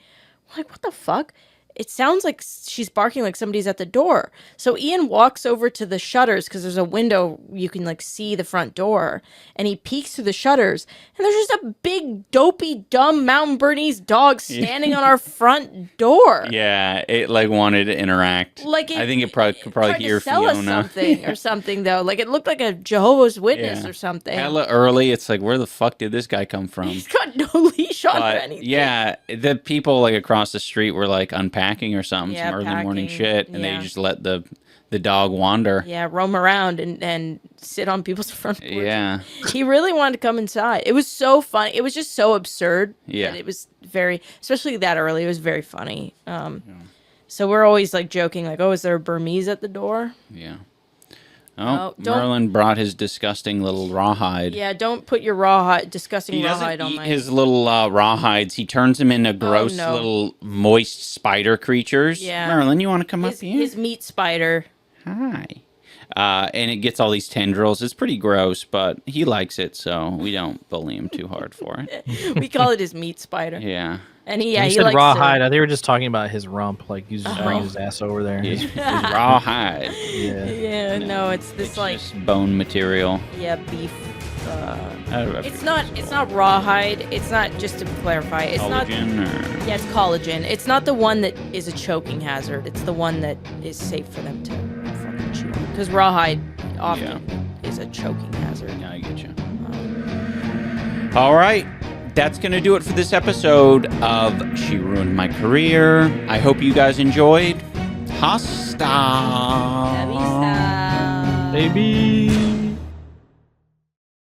I'm like, what the fuck? It sounds like she's barking like somebody's at the door. So Ian walks over to the shutters because there's a window you can like see the front door. And he peeks through the shutters. And there's just a big, dopey, dumb Mountain Bernese dog standing on our front door. Yeah, it like wanted to interact. Like I think it probably could probably tried to hear sell us Fiona. something or something though. Like it looked like a Jehovah's Witness Yeah. or something. Hella early. It's like, where the fuck did this guy come from? He's got no leash on or But anything. yeah, the people like across the street were like unpacking or something, Yeah, some early morning packing, shit, and yeah. they just let the the dog wander. Yeah, roam around and sit on people's front porch. Yeah. He really wanted to come inside. It was so funny. It was just so absurd. Yeah. That it was very, especially that early. It was very funny. So we're always like joking, like, "Oh, is there a Burmese at the door?" Yeah. Oh, Merlin brought his disgusting little rawhide. Yeah, don't put your rawhide, disgusting He rawhide doesn't on eat my. his little rawhides. He turns them into gross no. little moist spider creatures. Yeah. Merlin, you want to come up his, here? his meat spider. Hi. And it gets all these tendrils. It's pretty gross, but he likes it, so we don't bully him too hard for it. We call it his meat spider. Yeah. And he You he said likes rawhide. to, They were just talking about his rump. Like he's just bringing his ass over there. His rawhide. Yeah. Yeah, no, it's this It's like just bone material. beef. I It's not rawhide. It's not, just to clarify. It's not. Collagen or... Yeah, it's collagen. It's not the one that is a choking hazard. It's the one that is safe for them to fucking chew on. Because rawhide often is a choking hazard. Yeah, I get you. All right. That's going to do it for this episode of She Ruined My Career. I hope you guys enjoyed. Hostile. Baby.